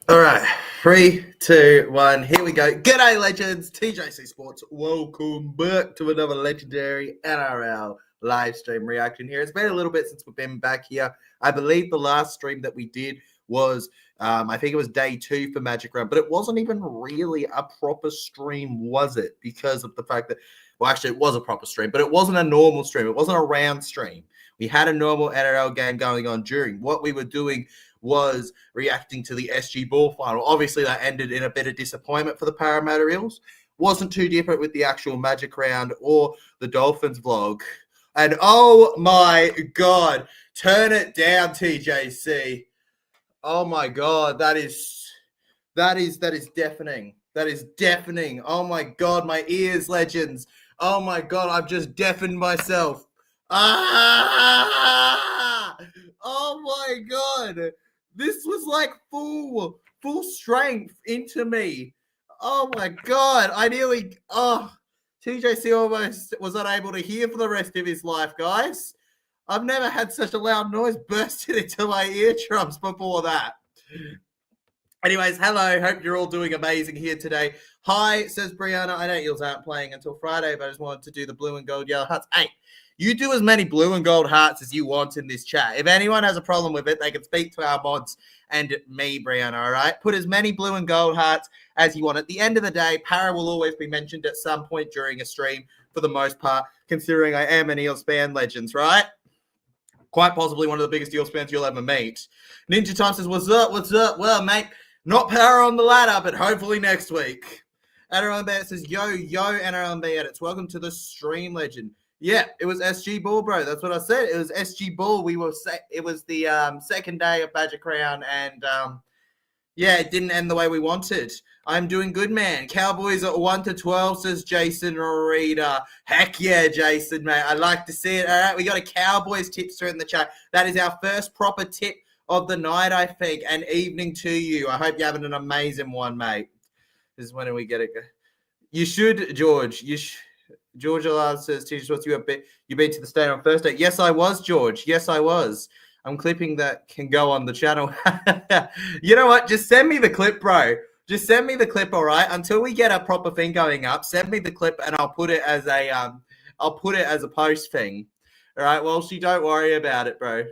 All right, 3, 2, 1, here we go. G'day, legends. TJC Sports. Welcome back to another legendary NRL live stream reaction here. It's been a little bit since we've been back here. I believe the last stream that we did was, I think it was day 2 for Magic Round, but it wasn't even really a proper stream, was it? Because of the fact that, well, actually, it was a proper stream, but it wasn't a normal stream. It wasn't a round stream. We had a normal NRL game going on during. What we were doing was reacting to the SG Ball final. Obviously, that ended in a bit of disappointment for the Parramatta Eels. Wasn't too different with the actual Magic Round or the Dolphins vlog. And oh my God, turn it down, TJC. Oh my God, that is deafening. That is deafening. Oh my God, my ears, legends. Oh my God, I've just deafened myself. Ah! Oh my God. This was like full strength into me. Oh my God. TJC almost was unable to hear for the rest of his life, guys. I've never had such a loud noise bursting into my eardrums before that. Anyways, hello. Hope you're all doing amazing here today. Hi, says Brianna. I know Eels aren't playing until Friday, but I just wanted to do the blue and gold yellow hearts. Hey, you do as many blue and gold hearts as you want in this chat. If anyone has a problem with it, they can speak to our mods and me, Brianna, all right? Put as many blue and gold hearts as you want. At the end of the day, Para will always be mentioned at some point during a stream for the most part, considering I am an Eels fan, legends, right? Quite possibly one of the biggest Eels fans you'll ever meet. Ninja Time says, what's up? Well, mate, not Para on the ladder, but hopefully next week. NRL Bay says, yo, NRL Bay edits. Welcome to the stream, legend. Yeah, it was SG Ball, bro. That's what I said. It was SG Ball. It was the second day of Magic Round, and yeah, it didn't end the way we wanted. I'm doing good, man. Cowboys at 1-12, says Jason Reeder. Heck yeah, Jason, mate. I like to see it. All right, we got a Cowboys tipster in the chat. That is our first proper tip of the night, I think, and evening to you. I hope you're having an amazing one, mate. This is when we get it. You should, George. George Allard says, Teacher, what's you been to the state on Thursday? Yes, I was, George. Yes, I was. I'm clipping that can go on the channel. You know what? Just send me the clip, bro. Just send me the clip, all right? Until we get a proper thing going up, send me the clip and I'll put it as a post thing. All right? Well, don't worry about it, bro.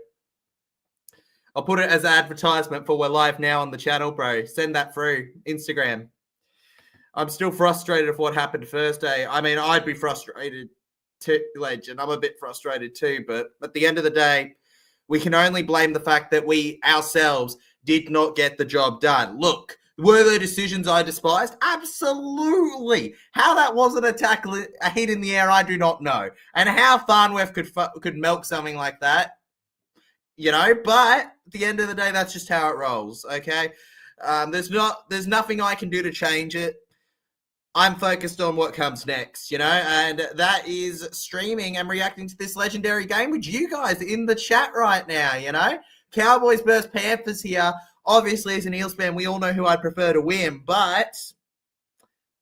I'll put it as an advertisement for we're live now on the channel, bro. Send that through Instagram. I'm still frustrated of what happened Thursday. I mean, I'd be frustrated too, legend. I'm a bit frustrated too, but at the end of the day, we can only blame the fact that we ourselves did not get the job done. Look, were there decisions I despised? Absolutely. How that wasn't a hit in the air, I do not know. And how Farnworth could milk something like that, you know, but at the end of the day, that's just how it rolls, okay? There's nothing I can do to change it. I'm focused on what comes next, you know, and that is streaming and reacting to this legendary game with you guys in the chat right now, you know. Cowboys versus Panthers here. Obviously, as an Eels fan, we all know who I'd prefer to win, but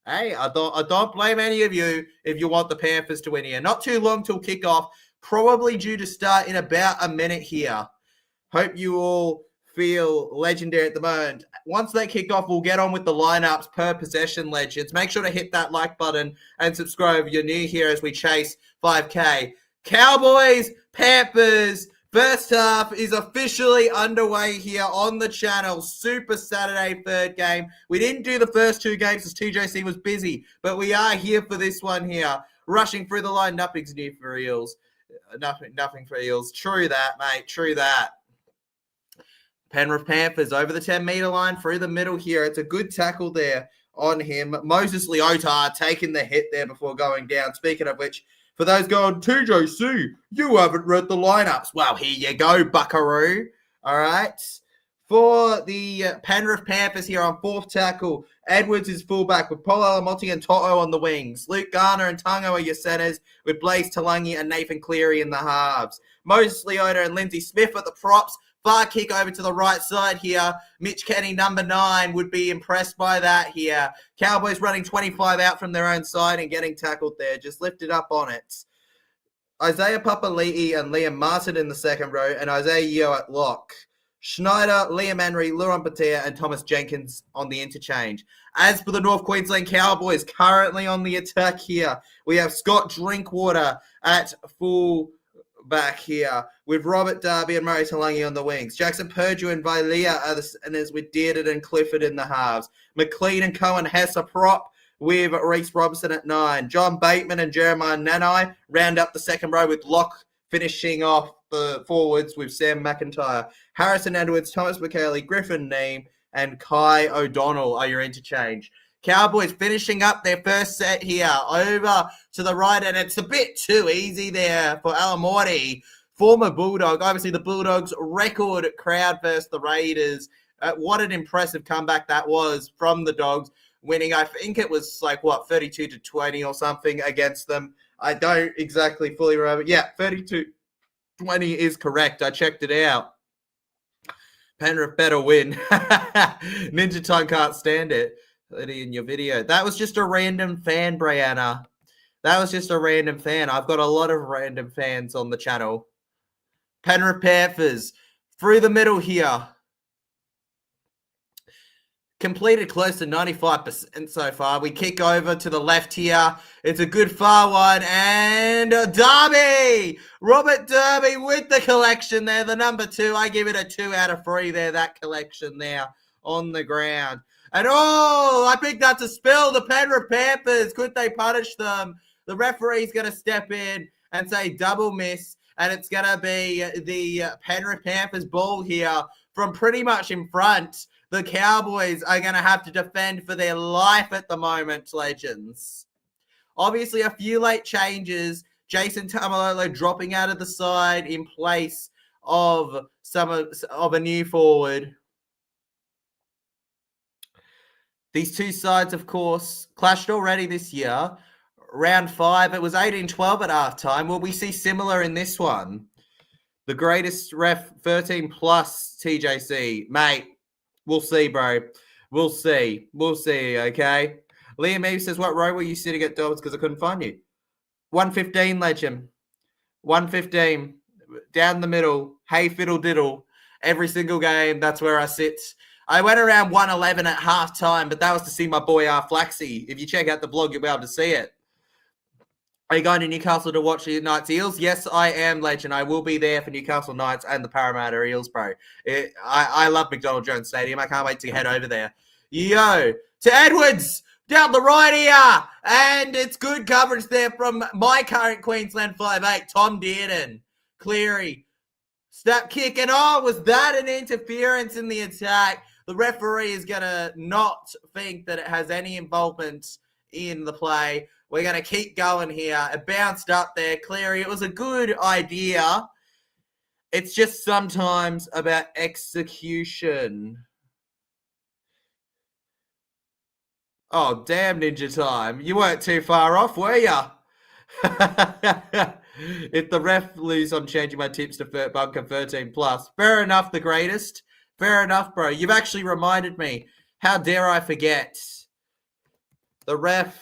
hey, I don't blame any of you if you want the Panthers to win here. Not too long till kickoff, probably due to start in about a minute here. Hope you all feel legendary at the moment. Once they kick off, we'll get on with the lineups per possession, legends. Make sure to hit that like button and subscribe if you're new here as we chase 5K. Cowboys, Panthers, first half is officially underway here on the channel. Super Saturday third game. We didn't do the first 2 games as TJC was busy, but we are here for this one here. Rushing through the line, nothing's new for Eels. Nothing for Eels. True that, mate. True that. Penrith Panthers over the 10-meter line through the middle here. It's a good tackle there on him. Moses Leota taking the hit there before going down. Speaking of which, for those going, TJC, you haven't read the lineups. Well, here you go, buckaroo. All right. For the Penrith Panthers here on 4th tackle, Edwards is fullback with Paul Alamonte and Toto on the wings. Luke Garner and Tungo are your centers with Blaze Talangi and Nathan Cleary in the halves. Moses Leota and Lindsay Smith at the props. Far kick over to the right side here. Mitch Kenny, number 9, would be impressed by that here. Cowboys running 25 out from their own side and getting tackled there. Just lifted up on it. Isaiah Papali'i and Liam Martin in the second row and Isaiah Yeo at lock. Schneider, Liam Henry, Luan Patea, and Thomas Jenkins on the interchange. As for the North Queensland Cowboys, currently on the attack here, we have Scott Drinkwater at full back here with Robert Darby and Murray Talangi on the wings. Jackson Purdue and Vilea are the centers with Dearden and Clifford in the halves. McLean and Cohen Hess a prop with Reece Robinson at 9. John Bateman and Jeremiah Nanai round up the second row with Locke finishing off the forwards with Sam McIntyre. Harrison Edwards, Thomas McKaylee, Griffin Neame, and Kai O'Donnell are your interchange. Cowboys finishing up their first set here over to the right, and it's a bit too easy there for Alamorti, former Bulldog. Obviously, the Bulldogs' record crowd versus the Raiders. What an impressive comeback that was from the Dogs, winning, I think it was 32-20 or something against them. I don't exactly fully remember. Yeah, 32-20 is correct. I checked it out. Penrith better win. Ninja Time can't stand it. In your video. That was just a random fan, Brianna. That was just a random fan. I've got a lot of random fans on the channel. Penrith Panthers through the middle here. Completed close to 95% so far. We kick over to the left here. It's a good far one. And Darby! Robert Darby with the collection there. The number 2. I give it a 2 out of 3 there. That collection there on the ground. And I picked up to spill the Penrith Panthers. Could they punish them? The referee's going to step in and say double miss. And it's going to be the Penrith Panthers ball here from pretty much in front. The Cowboys are going to have to defend for their life at the moment, legends. Obviously, a few late changes. Jason Tamalolo dropping out of the side in place of a new forward. These two sides, of course, clashed already this year. Round 5, it was 18-12 at halftime. Will we see similar in this one? The greatest ref, 13 plus TJC. Mate, we'll see, bro. We'll see. We'll see, okay? Liam Eve says, what row were you sitting at, Dobbs? Because I couldn't find you. 115, legend. 115. Down the middle. Hey, fiddle diddle. Every single game, that's where I sit. I went around 111 at halftime, but that was to see my boy Flaxy. If you check out the blog, you'll be able to see it. Are you going to Newcastle to watch the Knights Eels? Yes, I am, legend. I will be there for Newcastle Knights and the Parramatta Eels, bro. I love McDonald Jones Stadium. I can't wait to head over there. Yo, to Edwards, down the right here. And it's good coverage there from my current Queensland 5'8", Tom Dearden. Cleary, snap kick. And was that an interference in the attack? The referee is going to not think that it has any involvement in the play. We're going to keep going here. It bounced up there. Cleary, it was a good idea. It's just sometimes about execution. Oh, damn, Ninja Time. You weren't too far off, were you? If the ref lose, I'm changing my tips to bunker 13 plus. Fair enough, the greatest. Fair enough, bro. You've actually reminded me. How dare I forget? The ref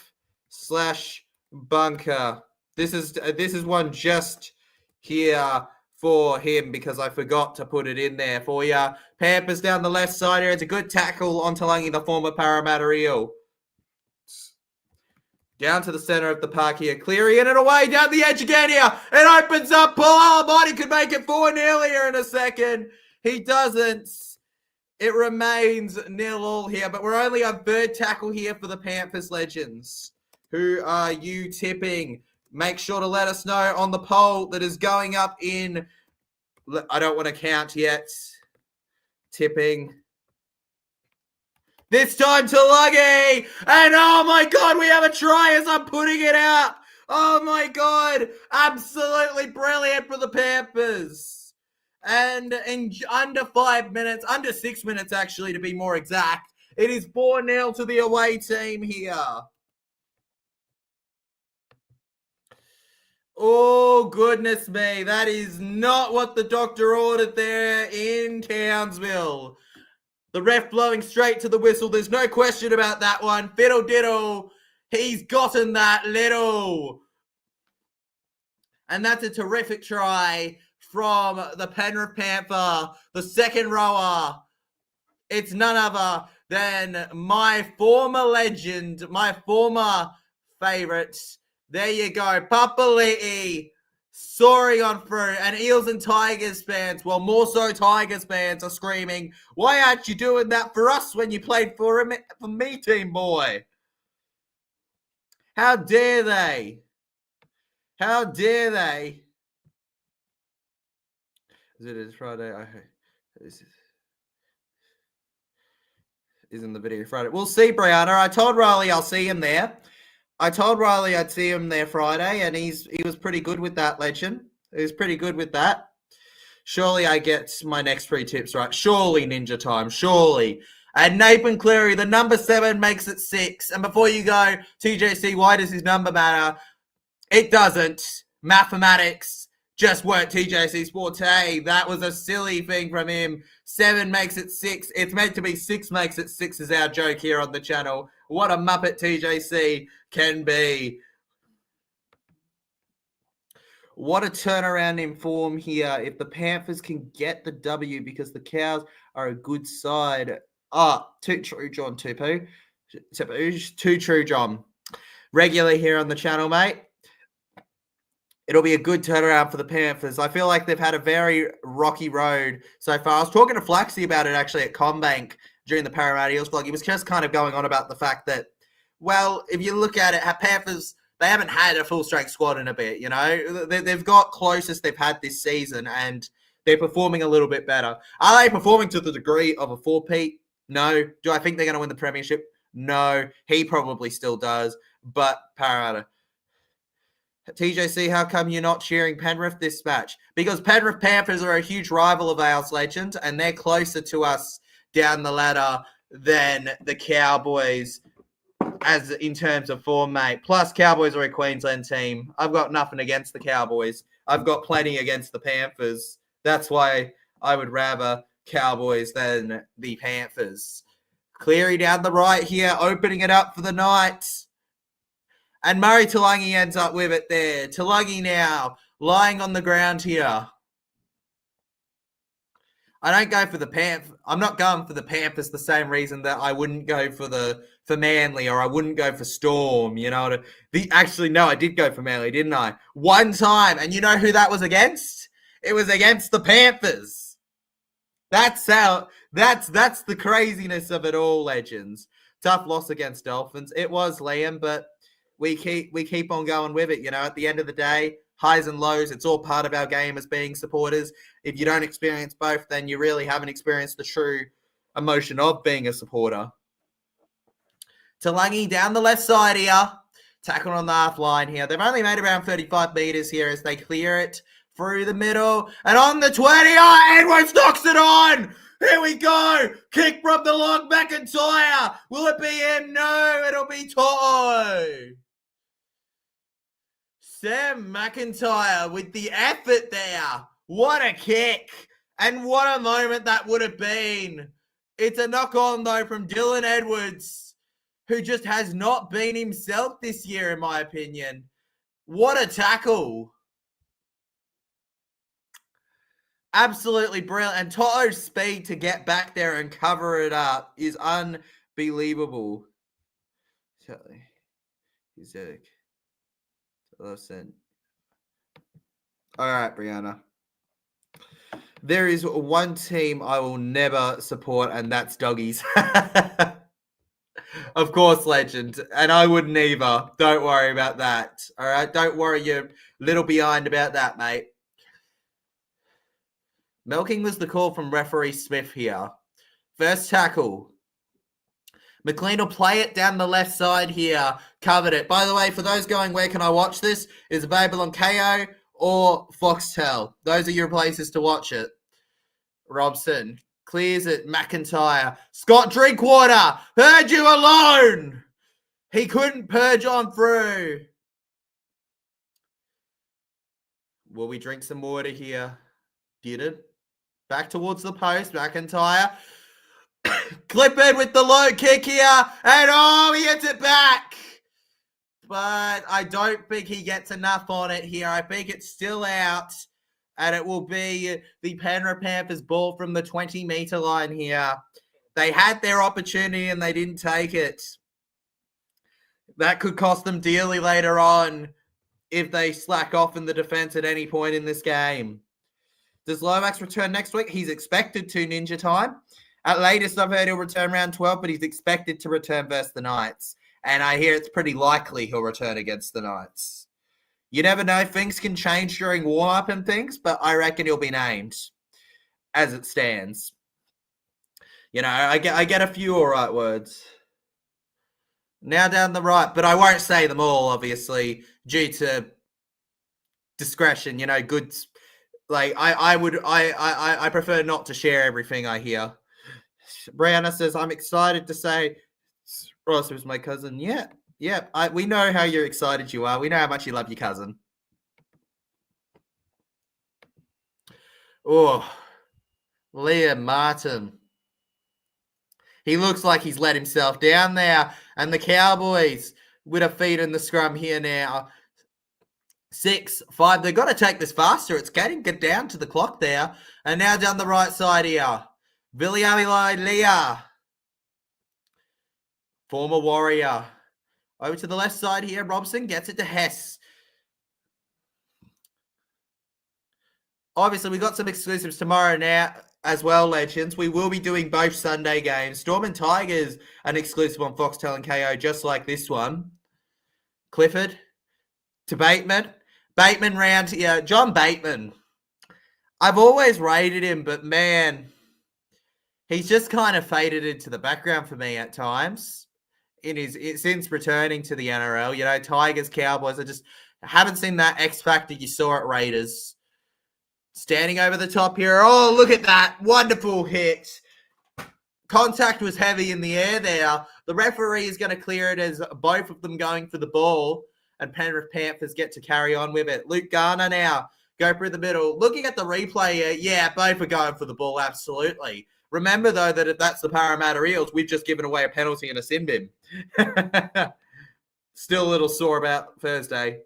/ bunker. This is one just here for him because I forgot to put it in there for you. Pampers down the left side here. It's a good tackle on Talangi, the former Parramatta Eel. Down to the center of the park here. Cleary in and away down the edge again here. It opens up. Paul Alamati could make it 4-0 here in a second. He doesn't. It remains 0-0 here, but we're only on third tackle here for the Panthers, legends. Who are you tipping? Make sure to let us know on the poll that is going up in... I don't want to count yet. Tipping. This time to Luggy. And oh my God, we have a try as I'm putting it out. Oh my God. Absolutely brilliant for the Panthers. And in under 5 minutes, under 6 minutes actually to be more exact, it is 4-0 to the away team here. Oh, goodness me. That is not what the doctor ordered there in Townsville. The ref blowing straight to the whistle. There's no question about that one. Fiddle diddle. He's gotten that little. And that's a terrific try from the Penrith Panther, the second rower. It's none other than my former legend, my former favourite. There you go, Papali'i soaring on through, and Eels and Tigers fans, well, more so Tigers fans, are screaming, "Why aren't you doing that for us when you played for me, team boy?" How dare they? How dare they? It is Friday. Isn't the video Friday? We'll see, Brianna. I told Riley I'll see him there. I told Riley I'd see him there Friday, and he was pretty good with that, legend. He was pretty good with that. Surely I get my next 3 tips right. Surely, Ninja Time. Surely. And Nathan Cleary, the number 7 makes it 6. And before you go, TJC, why does his number matter? It doesn't. Mathematics just weren't TJC's forte. That was a silly thing from him. 7 makes it 6. It's meant to be 6 makes it 6 is our joke here on the channel. What a muppet TJC can be. What a turnaround in form here. If the Panthers can get the W, because the Cows are a good side. Too true, John Tupu. Too true, John. Regular here on the channel, mate. It'll be a good turnaround for the Panthers. I feel like they've had a very rocky road so far. I was talking to Flaxy about it actually at Combank during the Parramatta Eels vlog. He was just kind of going on about the fact that, well, if you look at it, Panthers, they haven't had a full-strength squad in a bit, you know. They've got closest they've had this season, and they're performing a little bit better. Are they performing to the degree of a 4-peat? No. Do I think they're going to win the premiership? No. He probably still does, but Parramatta. TJC, how come you're not cheering Penrith this match? Because Penrith Panthers are a huge rival of ours, legend, and they're closer to us down the ladder than the Cowboys as in terms of form, mate. Plus, Cowboys are a Queensland team. I've got nothing against the Cowboys. I've got plenty against the Panthers. That's why I would rather Cowboys than the Panthers. Cleary down the right here, opening it up for the Knights. And Murray Talangi ends up with it there. Talangi now lying on the ground here. I don't go for the Panthers. I'm not going for the Panthers the same reason that I wouldn't go for Manly, or I wouldn't go for Storm. You know, actually, no, I did go for Manly, didn't I? One time, and you know who that was against? It was against the Panthers. That's the craziness of it all, legends. Tough loss against Dolphins. It was, Liam, but we keep on going with it. You know, at the end of the day, highs and lows, it's all part of our game as being supporters. If you don't experience both, then you really haven't experienced the true emotion of being a supporter. Talangi down the left side here. Tackle on the half line here. They've only made around 35 metres here as they clear it through the middle. And on the 20, Edwards knocks it on! Here we go! Kick from the long McIntyre! Will it be him? No, it'll be Toto! Sam McIntyre with the effort there. What a kick. And what a moment that would have been. It's a knock on, though, from Dylan Edwards, who just has not been himself this year, in my opinion. What a tackle. Absolutely brilliant. And Toto's speed to get back there and cover it up is unbelievable. Listen. All right, Brianna. There is one team I will never support, and that's Doggies. Of course, legend. And I wouldn't either. Don't worry about that. All right? Don't worry. You're a little behind about that, mate. Milking was the call from referee Smith here. First tackle. McLean will play it down the left side here. Covered it. By the way, for those going, where can I watch this? It's available on Kayo or Foxtel. Those are your places to watch it. Robson clears it. McIntyre. Scott Drinkwater. Heard you alone. He couldn't purge on through. Will we drink some water here? Did it? Back towards the post. McIntyre. Clippard with the low kick here. And he hits it back. But I don't think he gets enough on it here. I think it's still out. And it will be the Penrith Panthers ball from the 20-meter line here. They had their opportunity and they didn't take it. That could cost them dearly later on if they slack off in the defense at any point in this game. Does Lomax return next week? He's expected to, Ninja Time. At latest, I've heard he'll return round 12, but he's expected to return versus the Knights. And I hear it's pretty likely he'll return against the Knights. You never know. Things can change during warm-up and things, but I reckon he'll be named as it stands. You know, I get a few all right words. Now down the right, but I won't say them all, obviously, due to discretion. You know, good. Like I prefer not to share everything I hear. Brianna says, I'm excited to say Ross was my cousin. Yeah. We know how you're excited you are. We know how much you love your cousin. Oh, Liam Martin. He looks like he's let himself down there. And the Cowboys with a feet in the scrum here now. 6-5. They've got to take this faster. It's getting down to the clock there. And now down the right side here. Viliami Leah. Former Warrior. Over to the left side here. Robson gets it to Hess. Obviously, we got some exclusives tomorrow now as well, legends. We will be doing both Sunday games. Storm and Tigers, an exclusive on Foxtel and Kayo, just like this one. Clifford to Bateman. Bateman round here. John Bateman. I've always rated him, but man, he's just kind of faded into the background for me at times. Since returning to the NRL, you know, Tigers, Cowboys, I just haven't seen that X factor you saw at Raiders. Standing over the top here. Oh, look at that. Wonderful hit. Contact was heavy in the air there. The referee is going to clear it as both of them going for the ball, and Penrith Panthers get to carry on with it. Luke Garner now go through the middle. Looking at the replay, yeah, both are going for the ball, absolutely. Remember, though, that if that's the Parramatta Eels, we've just given away a penalty and a sin bin. Still a little sore about Thursday.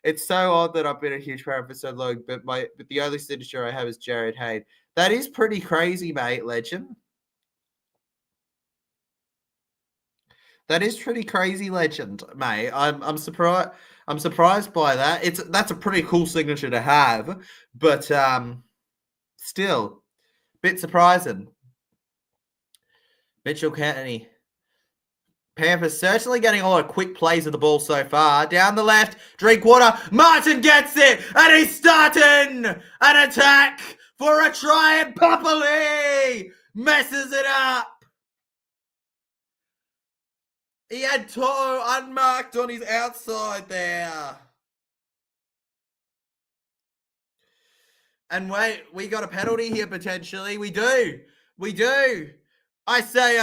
It's so odd that I've been a huge fan for so long, but the only signature I have is Jared Hayne. That is pretty crazy, mate, legend. That is pretty crazy, legend, mate. I'm surprised. I'm surprised by that. That's a pretty cool signature to have, but still, bit surprising. Mitchell Kennedy. Panthers certainly getting a lot of quick plays of the ball so far. Down the left, Drinkwater. Martin gets it, and he's starting an attack for a try, and Papali messes it up. He had Toto unmarked on his outside there. And wait, we got a penalty here potentially. We do. I say,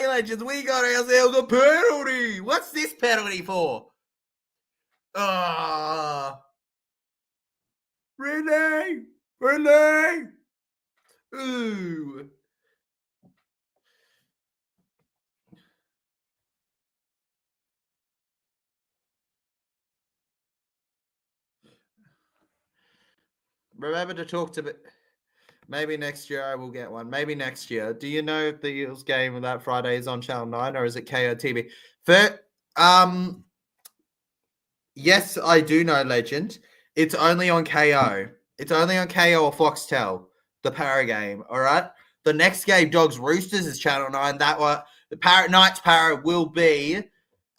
legends, we got ourselves a penalty. What's this penalty for? Renee. Ooh. Remember to talk to me. Maybe next year I will get one. Maybe next year. Do you know if the Eels game that Friday is on Channel 9 or is it Kayo TV? Yes, I do know, legend. It's only on KO. It's only on KO or Foxtel, the Para game, all right? The next game, Dogs Roosters, is Channel 9. That one, the Knights Para will be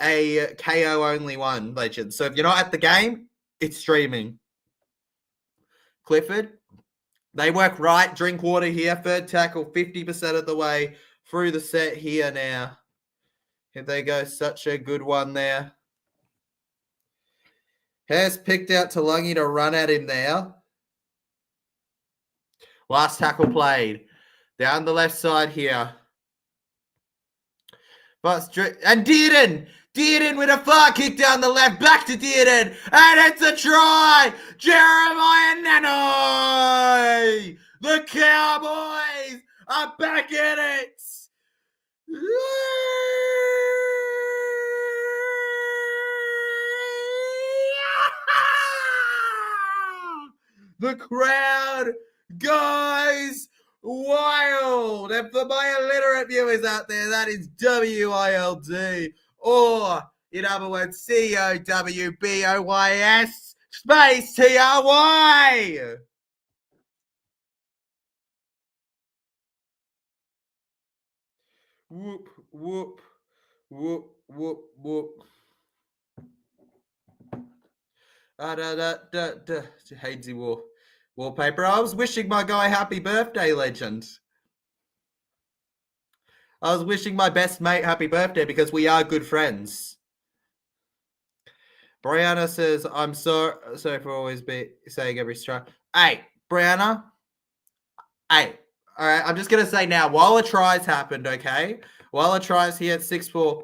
a KO only one, legend. So if you're not at the game, it's streaming. Clifford, they work right. Drinkwater here, third tackle, 50% of the way through the set here now. Here they go, such a good one there. Hess picked out Talungi to run at him there. Last tackle played. Down the left side here. And Dearden with a far kick down the left. Back to Dearden. And it's a try. Jeremiah Nanai. The Cowboys are back in it. The crowd goes wild. And for my illiterate viewers out there, that is WILD. Or, in other words, COWBOYS space TRY. Whoop, whoop, whoop, whoop, whoop. Hadesy wallpaper. I was wishing my guy happy birthday, legend. I was wishing my best mate happy birthday because we are good friends. Brianna says, I'm sorry for always saying every strike. Hey, Brianna. Hey, all right. I'm just going to say now, while a try's happened, okay? While a try's here at 6-4,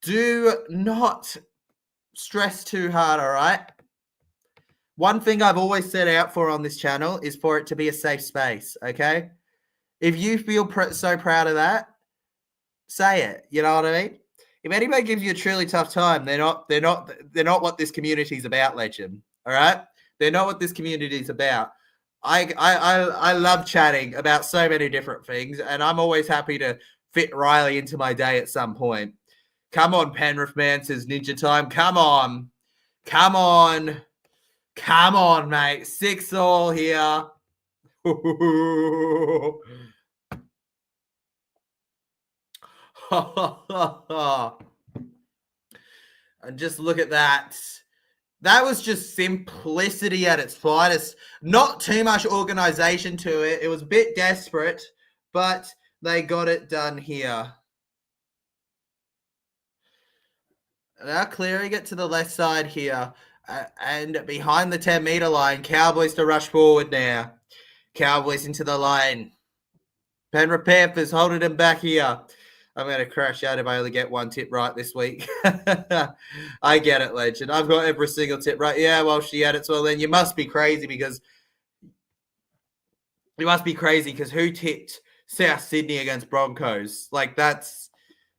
do not stress too hard, all right? One thing I've always set out for on this channel is for it to be a safe space, okay? If you feel so proud of that, say it. You know what I mean? If anybody gives you a truly tough time, they're not what this community is about, legend. All right? They're not what this community is about. I love chatting about so many different things, and I'm always happy to fit Riley into my day at some point. Come on, Penrith man, says Ninja Time. Come on. Come on. Come on, mate. 6-all here. And just look at that. That was just simplicity at its finest. Not too much organization to it. It was a bit desperate, but they got it done here. Now clearing it to the left side here. And behind the 10-meter line, Cowboys to rush forward now. Cowboys into the line. Penrith Panthers holding them back here. I'm going to crash out if I only get one tip right this week. I get it, legend. I've got every single tip right. Yeah, well, she had it. Well, then you must be crazy because who tipped South Sydney against Broncos? Like, that's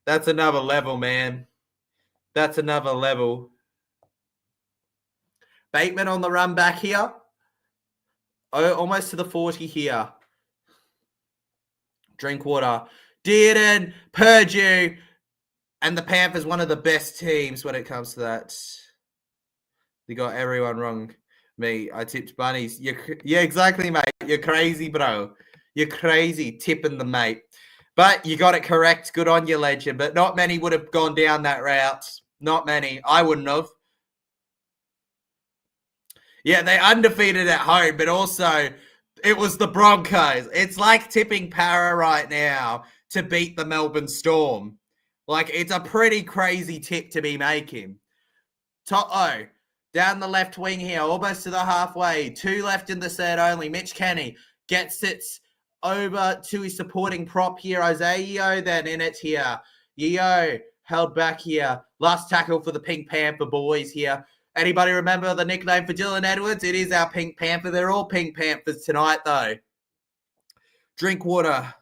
another level, man. That's another level. Bateman on the run back here. Oh, almost to the 40 here. Drinkwater. Dearden, Purdue, and the Panthers, one of the best teams when it comes to that. They got everyone wrong. Me, I tipped bunnies. Yeah, exactly, mate. You're crazy, bro. You're crazy tipping them, mate. But you got it correct. Good on you, legend. But not many would have gone down that route. Not many. I wouldn't have. Yeah, they undefeated at home, but also it was the Broncos. It's like tipping Para right now to beat the Melbourne Storm. Like, it's a pretty crazy tip to be making. Toto, down the left wing here, almost to the halfway. 2 left in the set only. Mitch Kenny gets it over to his supporting prop here. Isaiah Yeo then in it here. Yeo held back here. Last tackle for the Pink Panther boys here. Anybody remember the nickname for Dylan Edwards? It is our Pink Panther. They're all Pink Panthers tonight, though. Drinkwater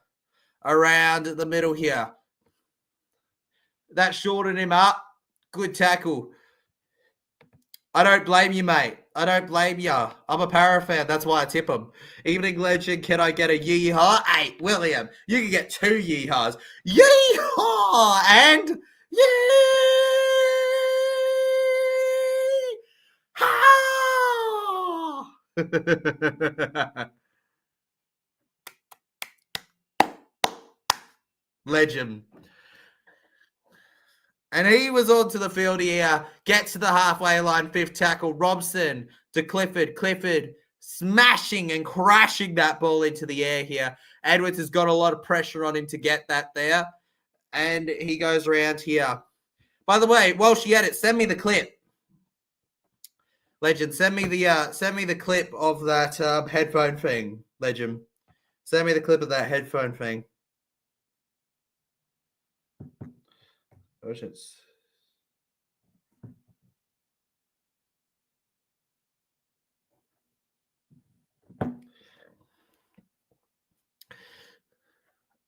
around the middle here. That shortened him up. Good tackle. I don't blame you, mate. I don't blame you. I'm a Para fan. That's why I tip him. Evening legend, can I get a yeehaw? Hey, William, you can get 2 yeehaws. Yeehaw! And yeehaw! Legend. And he was onto the field here. Gets to the halfway line, 5th tackle. Robson to Clifford. Clifford smashing and crashing that ball into the air here. Edwards has got a lot of pressure on him to get that there. And he goes around here. By the way, while she had it, send me the clip. Legend, send me the clip of that headphone thing. Legend, send me the clip of that headphone thing. Oh, shit.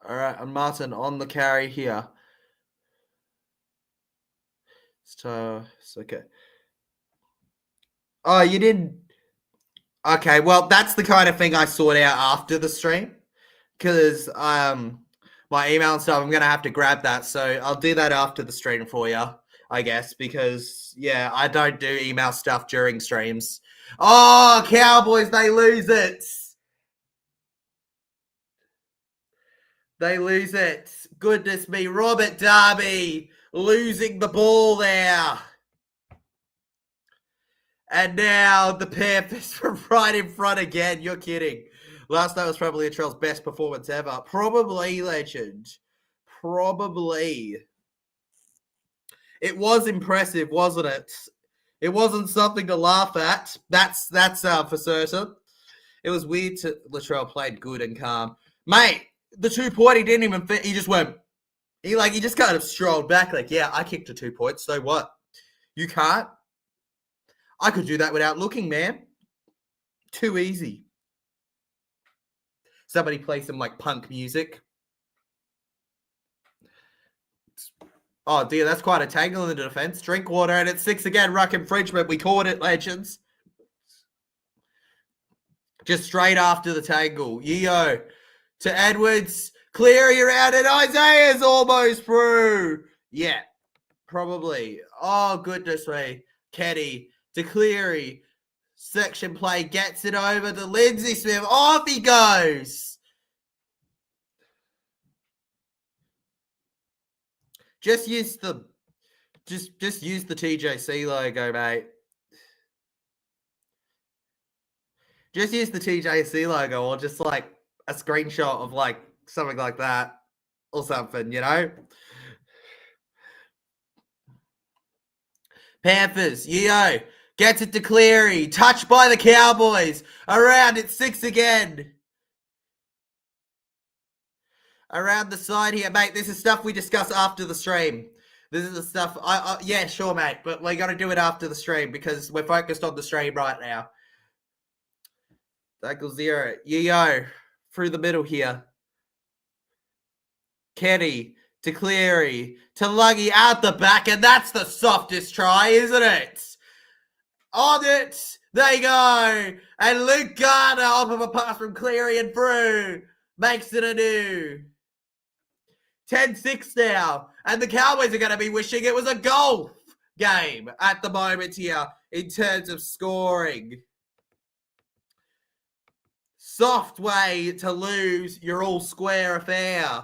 All right, and Martin on the carry here. So it's okay. Oh, you didn't. Okay, well, that's the kind of thing I sort out after the stream because my email and stuff, I'm going to have to grab that. So I'll do that after the stream for you, I guess, because, yeah, I don't do email stuff during streams. Oh, Cowboys, they lose it. They lose it. Goodness me. Robert Darby losing the ball there. And now the Panthers from right in front again. You're kidding. Last night was probably Latrell's best performance ever. Probably, legend. Probably. It was impressive, wasn't it? It wasn't something to laugh at. That's for certain. It was weird to Latrell played good and calm. Mate, the 2-point, he didn't even fit. He just went. He just kind of strolled back like, yeah, I kicked a 2 points. So what? You can't? I could do that without looking, man. Too easy. Somebody play some like punk music. Oh dear, that's quite a tangle in the defense. Drinkwater, and it's 6 again. Ruck infringement. We caught it, legends. Just straight after the tangle. Yeo to Edwards. Cleary around it. Isaiah's almost through. Yeah, probably. Oh, goodness me. Kenny to Cleary. Section play gets it over to Lindsay Smith. Off he goes. Just use the TJC logo, mate. Just use the TJC logo or just like a screenshot of like something like that or something, you know? Panthers, Yeo gets it to Cleary. Touched by the Cowboys. Around at 6 again. Around the side here, mate. This is stuff we discuss after the stream. This is the stuff. Yeah, sure, mate. But we got to do it after the stream because we're focused on the stream right now. Tackle 0. Yeo through the middle here. Kenny to Cleary to Luggy out the back, and that's the softest try, isn't it? On it, there you go. And Luke Garner off of a pass from Cleary and through makes it anew. 10-6 now, and the Cowboys are going to be wishing it was a golf game at the moment here in terms of scoring. Soft way to lose your all-square affair.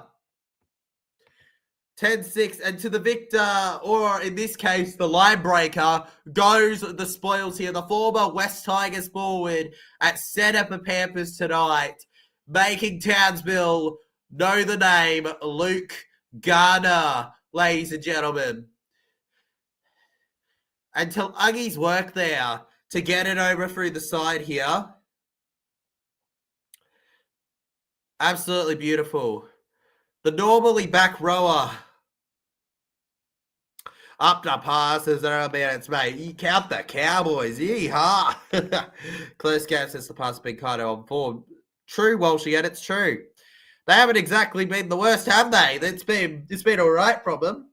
10-6, and to the victor, or in this case, the line breaker, goes the spoils here. The former West Tigers forward at centre for Panthers tonight, making Townsville know the name Luke Garner, ladies and gentlemen. Until Uggy's work there to get it over through the side here. Absolutely beautiful. The normally back rower. Up the passes there a minutes, mate. You count the Cowboys. Yeehaw. Close game since the pass has been kind of on form. True, Walshy, and it's true. They haven't exactly been the worst, have they? It's been all right from them.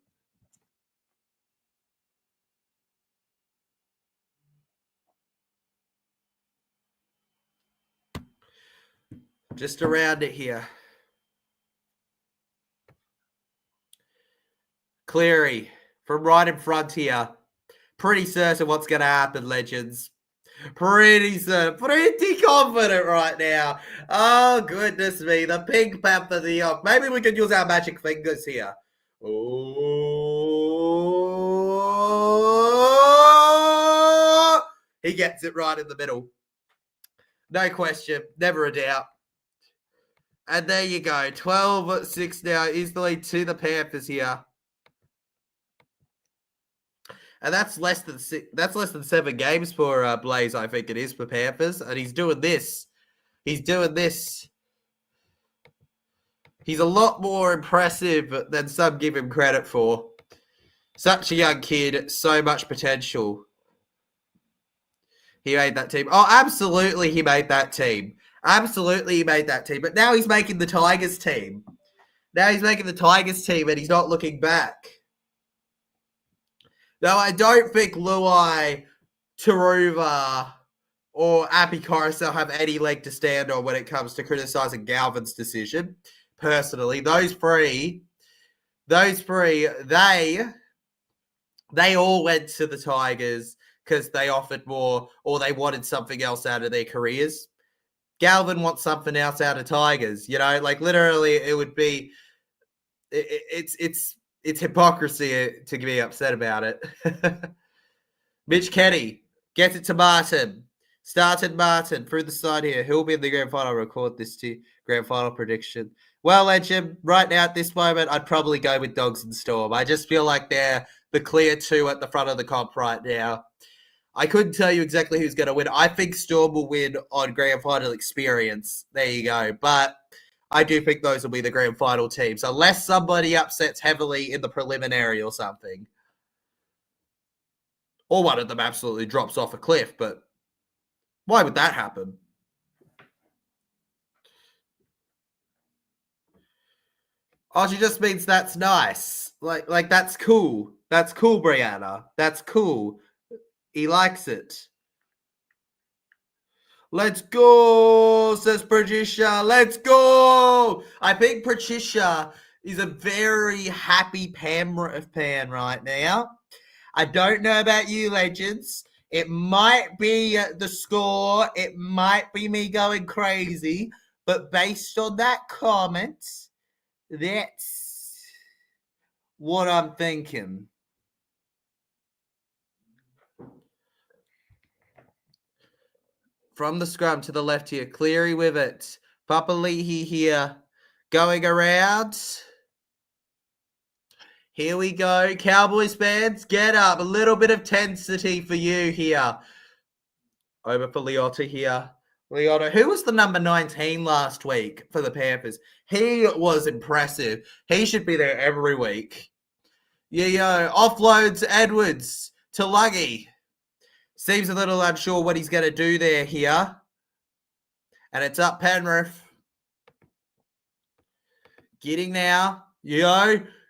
Just around it here. Cleary from right in front here. Pretty certain what's going to happen, legends. Pretty certain. Pretty confident right now. Oh, goodness me. The Pink Panther, the York. Maybe we could use our magic fingers here. Oh! He gets it right in the middle. No question. Never a doubt. And there you go. 12-6 now is the lead to the Panthers here. And that's less than 7 games for Blaze, I think it is, for Panthers. And he's doing this. He's doing this. He's a lot more impressive than some give him credit for. Such a young kid, so much potential. He made that team. Oh, absolutely he made that team. Absolutely he made that team. But now he's making the Tigers team. Now he's making the Tigers team and he's not looking back. No, I don't think Luai, Taruva, or Appy Carousel have any leg to stand on when it comes to criticising Galvin's decision. Personally, those three, they all went to the Tigers because they offered more or they wanted something else out of their careers. Galvin wants something else out of Tigers, like literally it would be, it's hypocrisy to be upset about it. Mitch Kenny gets it to Martin. Started Martin through the side here. Who'll be in the grand final? I'll record this to grand final prediction. Well, Legend, right now at this moment, I'd probably go with Dogs and Storm. I just feel like they're the clear two at the front of the comp right now. I couldn't tell you exactly who's going to win. I think Storm will win on grand final experience. There you go. But I do think those will be the grand final teams, unless somebody upsets heavily in the preliminary or something. Or one of them absolutely drops off a cliff, but why would that happen? Oh, she just means that's nice. Like that's cool. That's cool, Brianna. That's cool. He likes it. Let's go, says Patricia. Let's go. I think Patricia is a very happy Penrith fan right now. I don't know about you, Legends. It might be the score. It might be me going crazy. But based on that comment, that's what I'm thinking. From the scrum to the left here. Cleary with it. Papali'i here. Going around. Here we go. Cowboys fans, get up. A little bit of tensity for you here. Over for Leota here. Leota, who was the number 19 last week for the Panthers? He was impressive. He should be there every week. Offloads Edwards to Luggy. Seems a little unsure what he's going to do there here. And it's up Penrith. Getting now.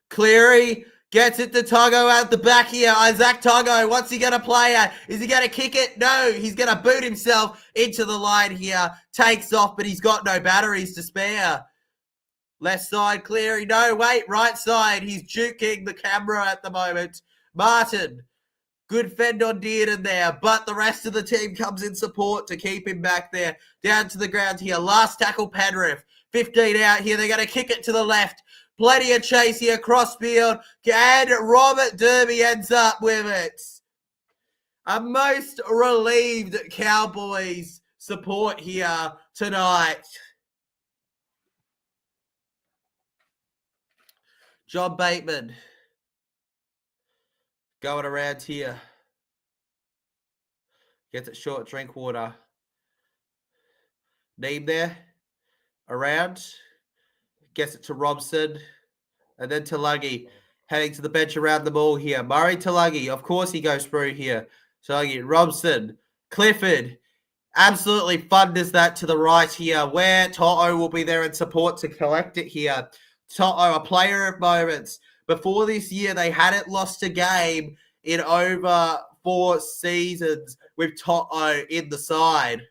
Cleary gets it to Togo out the back here. Isaac Togo, what's he going to play at? Is he going to kick it? No, he's going to boot himself into the line here. Takes off, but he's got no batteries to spare. Left side, Cleary. No, wait, right side. He's juking the camera at the moment. Martin. Good fend on Dearden there, but the rest of the team comes in support to keep him back there. Down to the ground here. Last tackle, Penrith. 15 out here. They're going to kick it to the left. Plenty of chase here, crossfield, and Robert Derby ends up with it. A most relieved Cowboys support here tonight. John Bateman going around here. Gets it short, Drinkwater. Neem there. Around. Gets it to Robson. And then Tulagi heading to the bench around the ball here. Murray Tulagi. Of course he goes through here. Tulagi, Robson, Clifford. Absolutely thunders that to the right here, where To'o will be there in support to collect it here. To'o, a player of moments. Before this year, they hadn't lost a game in over 4 seasons with To'o in the side.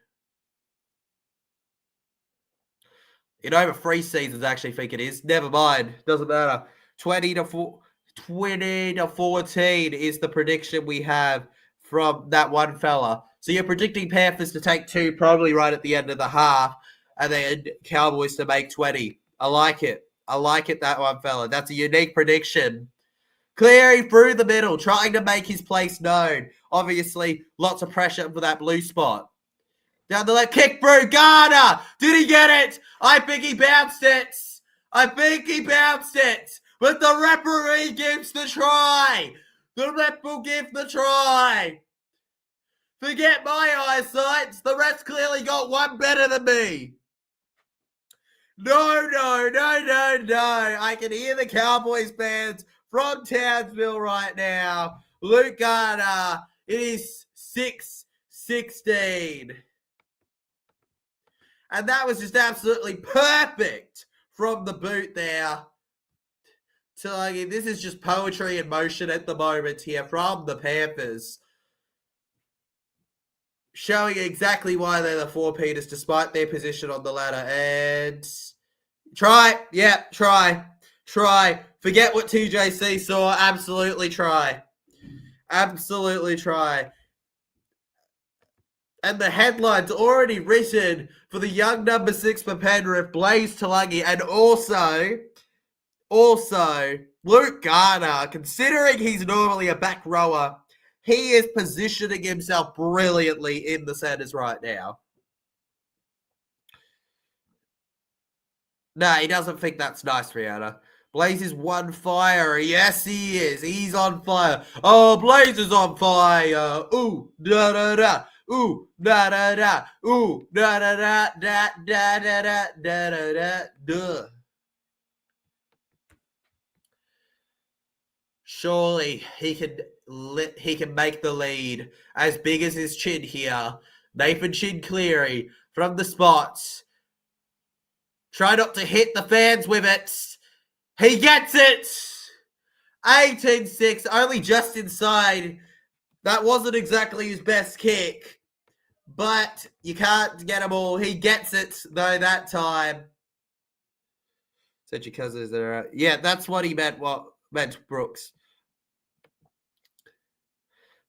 In over 3 seasons, I actually think it is. Never mind. Doesn't matter. 20 to 14 is the prediction we have from that one fella. So you're predicting Panthers to take 2 probably right at the end of the half, and then Cowboys to make 20. I like it. I like it, that one fella. That's a unique prediction. Cleary through the middle, trying to make his place known. Obviously, lots of pressure for that blue spot. Down the left, kick through, Garner! Did he get it? I think he bounced it. But the referee gives the try. The ref will give the try. Forget my eyesight. The ref's clearly got one better than me. No. I can hear the Cowboys fans from Townsville right now. Luke Garner, it is 6-16. And that was just absolutely perfect from the boot there. So this is just poetry in motion at the moment here from the Panthers. showing exactly why they're the 4-peaters despite their position on the ladder. And try. Yeah, try. Forget what TJC saw. Absolutely try. Absolutely try. And the headline's already written for the young number 6 for Penrith, Blaze Talangi, and also Luke Garner. Considering he's normally a back rower, he is positioning himself brilliantly in the centres right now. No, he doesn't think that's nice, Rihanna. Blaze is one fire. Yes, he is. He's on fire. Oh, Blaze is on fire. Ooh, da da da. Ooh, da da da. Ooh, da da da da da da da da da da da. Surely he can make the lead as big as his chin here. Nathan Chin Cleary from the spots. Try not to hit the fans with it. He gets it. 18-6, only just inside. That wasn't exactly his best kick, but you can't get them all. He gets it, though, that time. Said your cousins are... Yeah, that's what he meant, Brooks.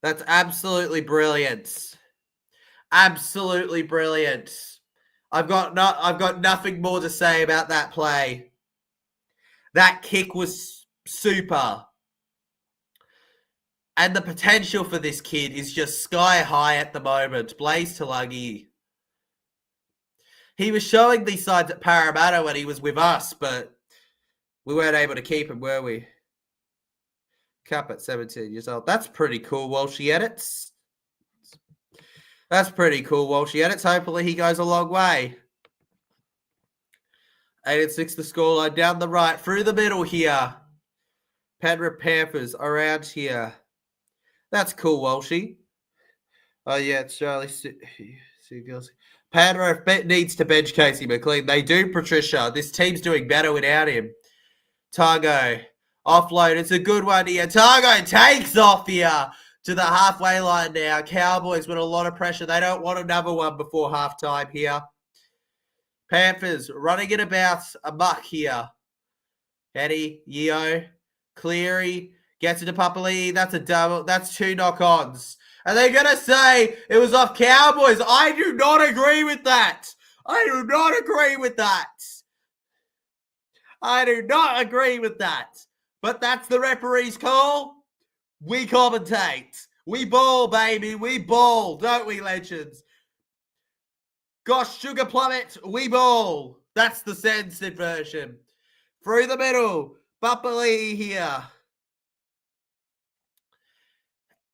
That's absolutely brilliant. Absolutely brilliant. I've got nothing more to say about that play. That kick was super. And the potential for this kid is just sky high at the moment. Blaze Talangi. He was showing these signs at Parramatta when he was with us, but we weren't able to keep him, were we? Cup at 17 years old. That's pretty cool, Walshy edits. That's pretty cool, Walshy edits. Hopefully he goes a long way. 8-6 the scoreline. Down the right, through the middle here. Penrith Panthers around here. That's cool, Walshy. Oh, yeah, it's Charlie. Penrith needs to bench Casey McLean. They do, Patricia. This team's doing better without him. Targo. Offload. It's a good one here. Targo takes off here to the halfway line now. Cowboys with a lot of pressure. They don't want another one before halftime here. Panthers running it about amok here. Eddie, Yeo, Cleary, gets it to Papali'i. That's a double. That's 2 knock-ons. And they're going to say it was off Cowboys. I do not agree with that. I do not agree with that. But that's the referee's call. We commentate. We ball, baby. We ball, don't we, legends? Gosh, Sugar Plummet, we ball. That's the censored version. Through the middle. Papali'i here.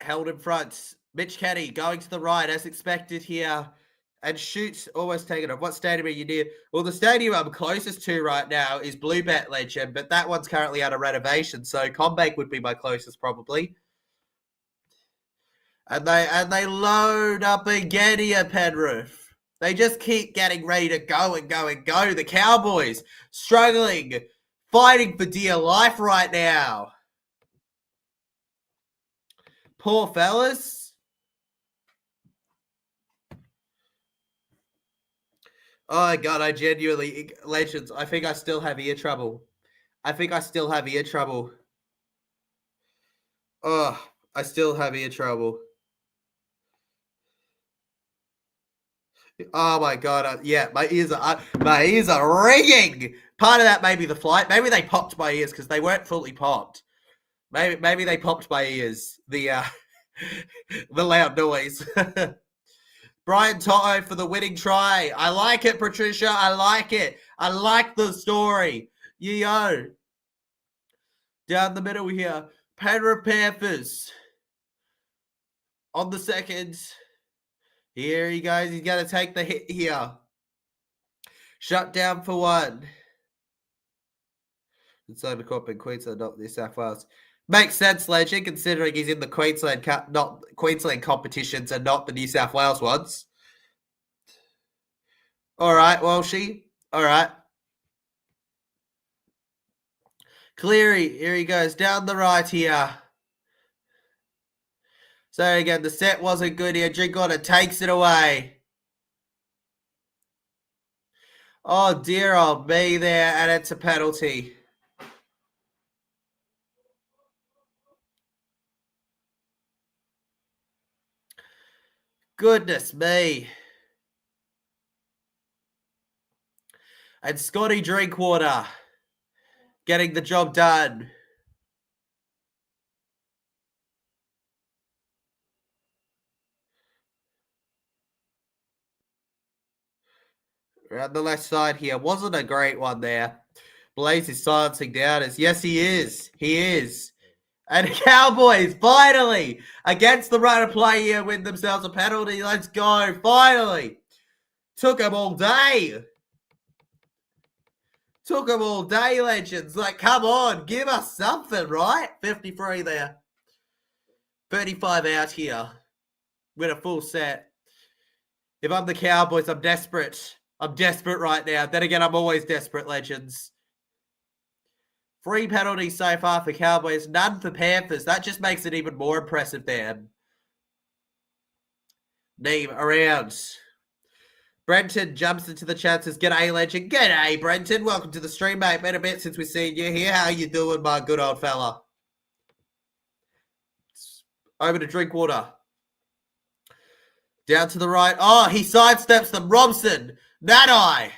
Held in front. Mitch Kenny going to the right as expected here. And shoots almost taken off. What stadium are you near? Well, the stadium I'm closest to right now is Bluebet Legend, but that one's currently under renovation, so Combank would be my closest probably. And they load up again here, Penrith. They just keep getting ready to go and go and go. The Cowboys struggling, fighting for dear life right now. Poor fellas. Oh, my God, I genuinely... Legends, I think I still have ear trouble. Oh, I still have ear trouble. Oh, my God. Yeah, my ears are ringing. Part of that may be the flight. Maybe they popped my ears because they weren't fully popped. Maybe they popped my ears. The loud noise. Brian Toto for the winning try. I like it, Patricia. I like it. I like the story. Yo. Down the middle here. Penrith Panthers. On the second. Here he goes. He's going to take the hit here. Shut down for 1. Inside the Cup in Queensland, not New South Wales. Makes sense, Legend, considering he's in the Queensland Cup, not Queensland competitions and not the New South Wales ones. All right, Walshy. All right. Cleary, here he goes, down the right here. So again, the set wasn't good here. Drinkwater takes it away. Oh dear old me there, and it's a penalty. Goodness me. And Scotty Drinkwater getting the job done. Around the left side here. Wasn't a great one there. Blaze is silencing downers. Yes, he is. He is. And Cowboys, finally, against the run of play here, win themselves a penalty. Let's go. Finally. Took them all day. Took them all day, legends. Like, come on. Give us something, right? 53 there. 35 out here. With a full set. If I'm the Cowboys, I'm desperate. I'm desperate right now. Then again, I'm always desperate, legends. 3 penalties so far for Cowboys, none for Panthers. That just makes it even more impressive there. Neem around. Brenton jumps into the chances. G'day, legend. G'day, Brenton. Welcome to the stream, mate. Been a bit since we've seen you here. How you doing, my good old fella? Over to Drinkwater. Down to the right. Oh, he sidesteps them. Robson. Nanai.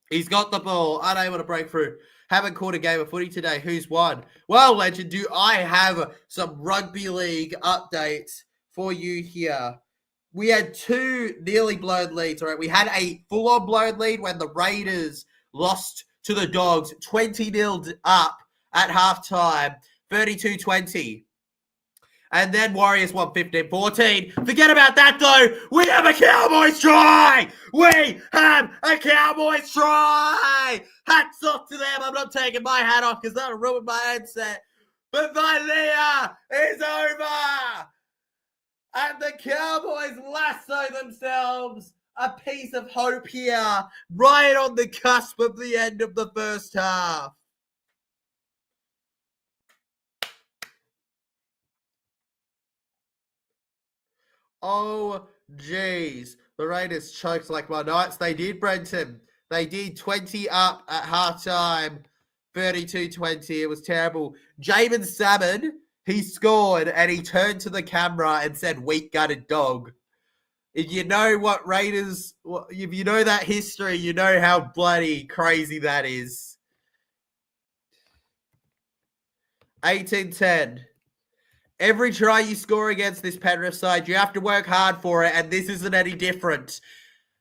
He's got the ball. Unable to break through. Haven't caught a game of footy today. Who's won? Well, legend, do I have some rugby league updates for you here. We had 2 nearly blown leads, all right? We had a full-on blown lead when the Raiders lost to the Dogs, 20-0 up at halftime, 32-20. And then Warriors won 15-14. Forget about that, though. We have a Cowboys try. We have a Cowboys try. Hats off to them. I'm not taking my hat off because that'll ruin my headset. But Valia is over. And the Cowboys lasso themselves a piece of hope here, right on the cusp of the end of the first half. Oh, jeez. The Raiders choked like my Knights. They did, Brenton. They did 20 up at halftime. 32-20. It was terrible. Jamin Salmon, he scored and he turned to the camera and said, weak-gutted dog. If you know what Raiders, if you know that history, you know how bloody crazy that is. 18-10. Every try you score against this Penrith side, you have to work hard for it, and this isn't any different.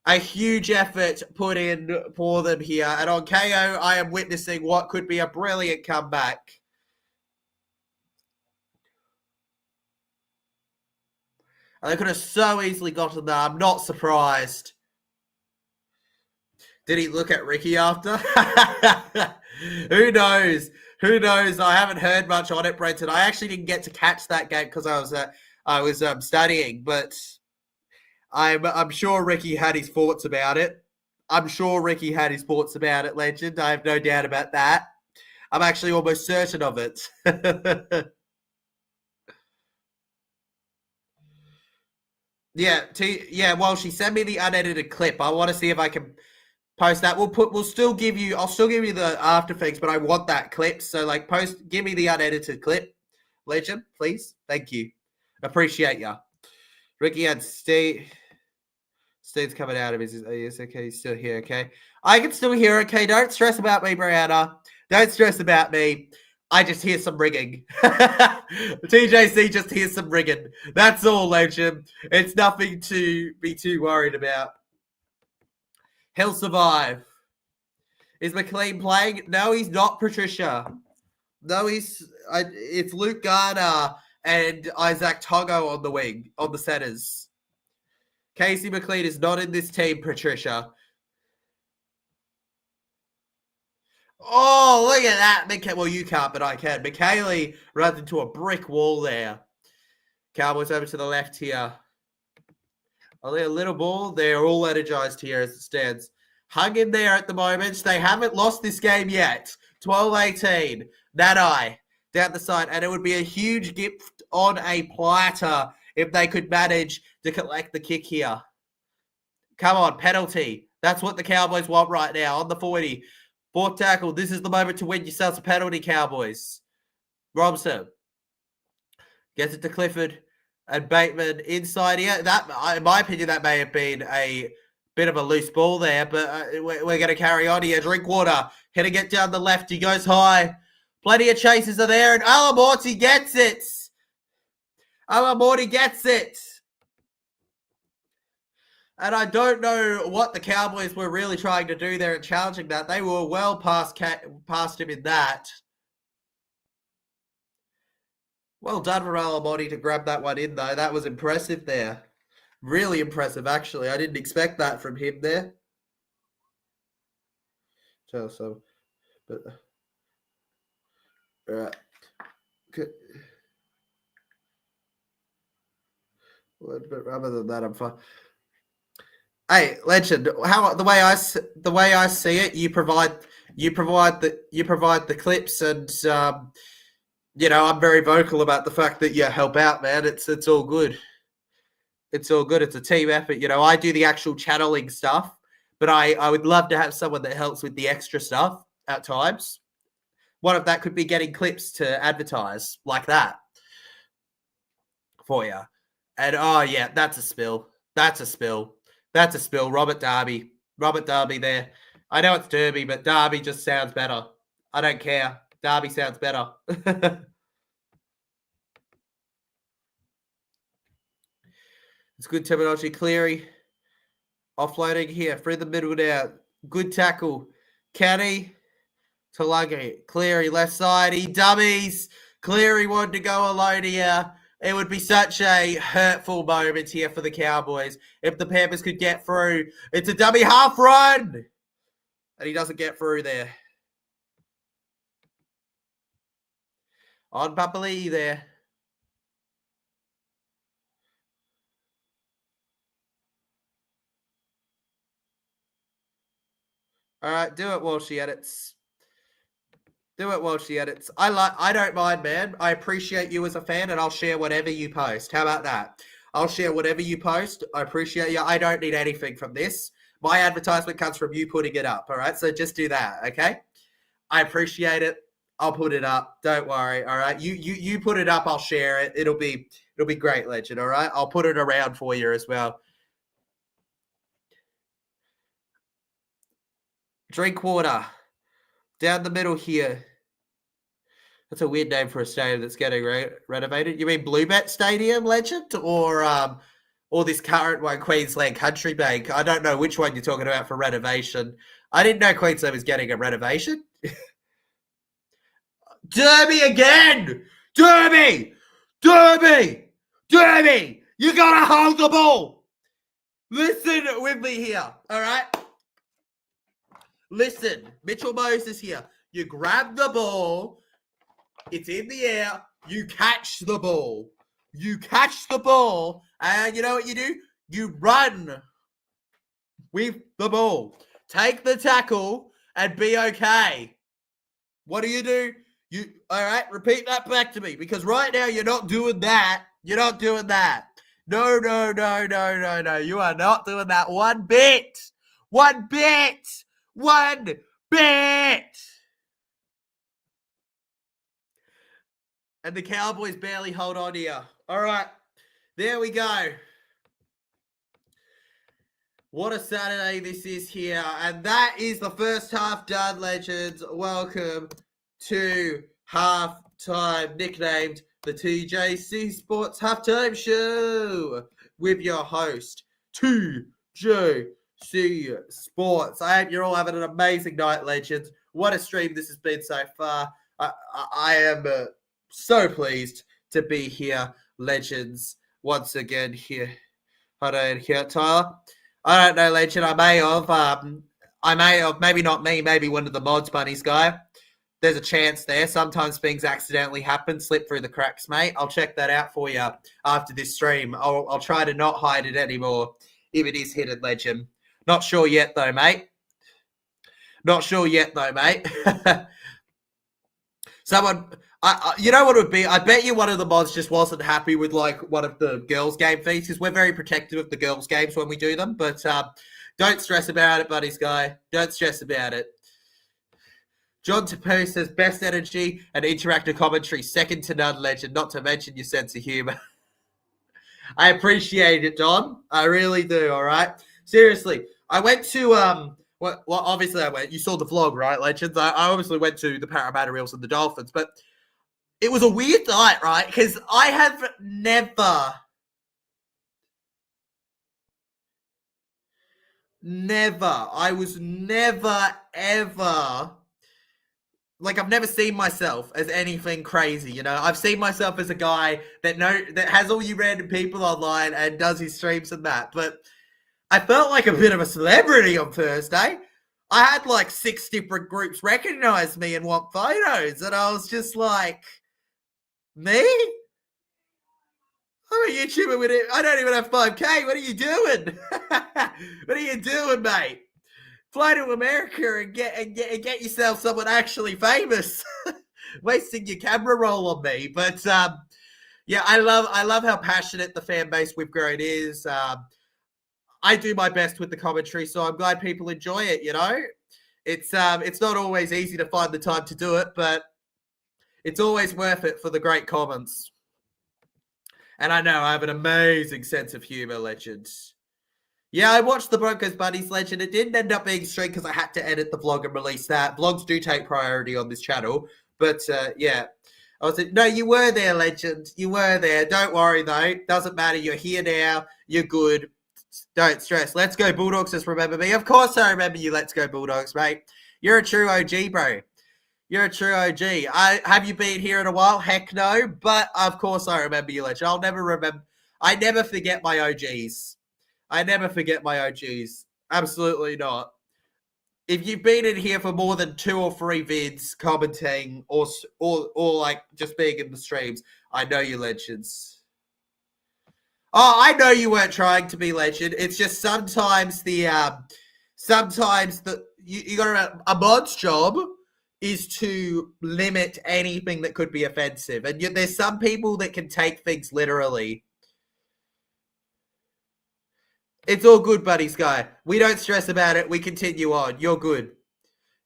A huge effort put in for them here. And on Kayo, I am witnessing what could be a brilliant comeback. And they could have so easily gotten there. I'm not surprised. Did he look at Ricky after? Who knows? Who knows? I haven't heard much on it, Brenton. I actually didn't get to catch that game because I was studying, but I'm sure Ricky had his thoughts about it. Legend. I have no doubt about that. I'm actually almost certain of it. Yeah. Well, she sent me the unedited clip. I want to see if I can post that. I'll still give you the after effects, but I want that clip. So like give me the unedited clip. Legend, please. Thank you. Appreciate ya. Ricky and Steve. Steve's coming out of his. Yes, okay, he's still here, okay? I can still hear, okay? Don't stress about me, Brianna. Don't stress about me. I just hear some ringing. TJC just hears some ringing. That's all, Legend. It's nothing to be too worried about. He'll survive. Is McLean playing? No, he's not, Patricia. No, it's Luke Garner and Isaac Togo on the wing, on the centers. Casey McLean is not in this team, Patricia. Oh, look at that. Well, you can't, but I can. McKaylee runs into a brick wall there. Cowboys over to the left here. A little ball. They're all energized here as it stands. Hung in there at the moment. They haven't lost this game yet. 12-18. Nanai down the side. And it would be a huge gift on a platter if they could manage to collect the kick here. Come on, penalty. That's what the Cowboys want right now on the 40. Fourth tackle. This is the moment to win yourselves a penalty, Cowboys. Robson gets it to Clifford and Bateman inside here. That, in my opinion, that may have been a bit of a loose ball there, but we're going to carry on here. Drinkwater hitting it down the left. He goes high. Plenty of chases are there, and Alamorti gets it. Alamorti gets it. And I don't know what the Cowboys were really trying to do there in challenging that. They were well past him in that. Well done for Alamorti to grab that one in, though. That was impressive there. Really impressive, actually. I didn't expect that from him there. So, but all right. Good. But other than that, I'm fine. Hey, legend. The way I see it, you provide the clips, and I'm very vocal about the fact that you help out, man. It's all good. It's all good. It's a team effort. I do the actual channeling stuff, but I would love to have someone that helps with the extra stuff at times. One of that could be getting clips to advertise like that for you. And oh yeah, that's a spill. That's a spill. Robert Darby there. I know it's Derby, but Darby just sounds better. I don't care. Darby sounds better. It's good terminology. Cleary offloading here through the middle now. Good tackle. Kenny Tulagi. Cleary left side. He dummies. Cleary wanted to go alone here. It would be such a hurtful moment here for the Cowboys if the Panthers could get through. It's a dummy half run. And he doesn't get through there. On Papali there. All right, do it while she edits. I don't mind, man. I appreciate you as a fan, and I'll share whatever you post. How about that? I'll share whatever you post. I appreciate you. I don't need anything from this. My advertisement comes from you putting it up, all right? So just do that, okay? I appreciate it. I'll put it up. Don't worry, all right? You put it up, I'll share it. It'll be great, legend, all right? I'll put it around for you as well. Drinkwater. Down the middle here. That's a weird name for a stadium that's getting renovated. You mean Bluebet Stadium, legend? Or this current one, Queensland Country Bank? I don't know which one you're talking about for renovation. I didn't know Queensland was getting a renovation. Derby again! Derby! You gotta hold the ball! Listen with me here, all right? Listen, Mitchell Moses here. You grab the ball. It's in the air. You catch the ball. And you know what you do? You run with the ball. Take the tackle and be okay. What do? All right, repeat that back to me, because right now you're not doing that. No. You are not doing that one bit. And the Cowboys barely hold on here. All right, there we go. What a Saturday this is here. And that is the first half done, legends. Welcome to halftime, nicknamed the TJC Sports Halftime Show with your host, TJC Sports. I hope you're all having an amazing night, legends. What a stream this has been so far. I am so pleased to be here, legends, once again here. Hold on here, Tyler. I don't know, legend. I may have, maybe not me, maybe one of the mods bunnies guy. There's a chance there. Sometimes things accidentally happen, slip through the cracks, mate. I'll check that out for you after this stream. I'll try to not hide it anymore if it is hidden, legend. Not sure yet, though, mate. Someone, You know what it would be? I bet you one of the mods just wasn't happy with like one of the girls' game feeds because we're very protective of the girls' games when we do them. But don't stress about it, buddies, guy. Don't stress about it. John Tapu says best energy and interactive commentary, second to none, legend. Not to mention your sense of humor. I appreciate it, John. I really do. All right, seriously. I went to well, obviously I went. You saw the vlog, right, legends? I obviously went to the Parramatta Eels and the Dolphins, but it was a weird night, right? Because I have never, I was never, ever, like I've never seen myself as anything crazy, you know? I've seen myself as a guy that has all you random people online and does his streams and that, but I felt like a bit of a celebrity on Thursday. I had like 6 different groups recognize me and want photos, and I was just like, me? I'm a YouTuber with it. I don't even have 5K. What are you doing? What are you doing, mate? Fly to America and get yourself someone actually famous. Wasting your camera roll on me. But yeah, I love how passionate the fan base we've grown is. I do my best with the commentary, so I'm glad people enjoy it, you know? It's not always easy to find the time to do it, but it's always worth it for the great comments. And I know I have an amazing sense of humor, legends. Yeah, I watched the Broncos Buddies legend. It didn't end up being straight because I had to edit the vlog and release that. Vlogs do take priority on this channel. But yeah, I was like, no, you were there, legend. You were there. Don't worry, though. Doesn't matter. You're here now. You're good. Don't stress. Let's go Bulldogs, just remember me. Of course I remember you, Let's Go Bulldogs, mate. You're a true OG, bro. You're a true OG. Have you been here in a while? Heck no. But of course I remember you, legend. I never forget my OGs. I never forget my OGs. Absolutely not. If you've been in here for more than 2 or 3 vids commenting or like just being in the streams, I know you legends. Oh, I know you weren't trying to be legend. It's just sometimes you got a mod's job is to limit anything that could be offensive, and yet there's some people that can take things literally. It's all good, buddies, guy. We don't stress about it. We continue on. You're good.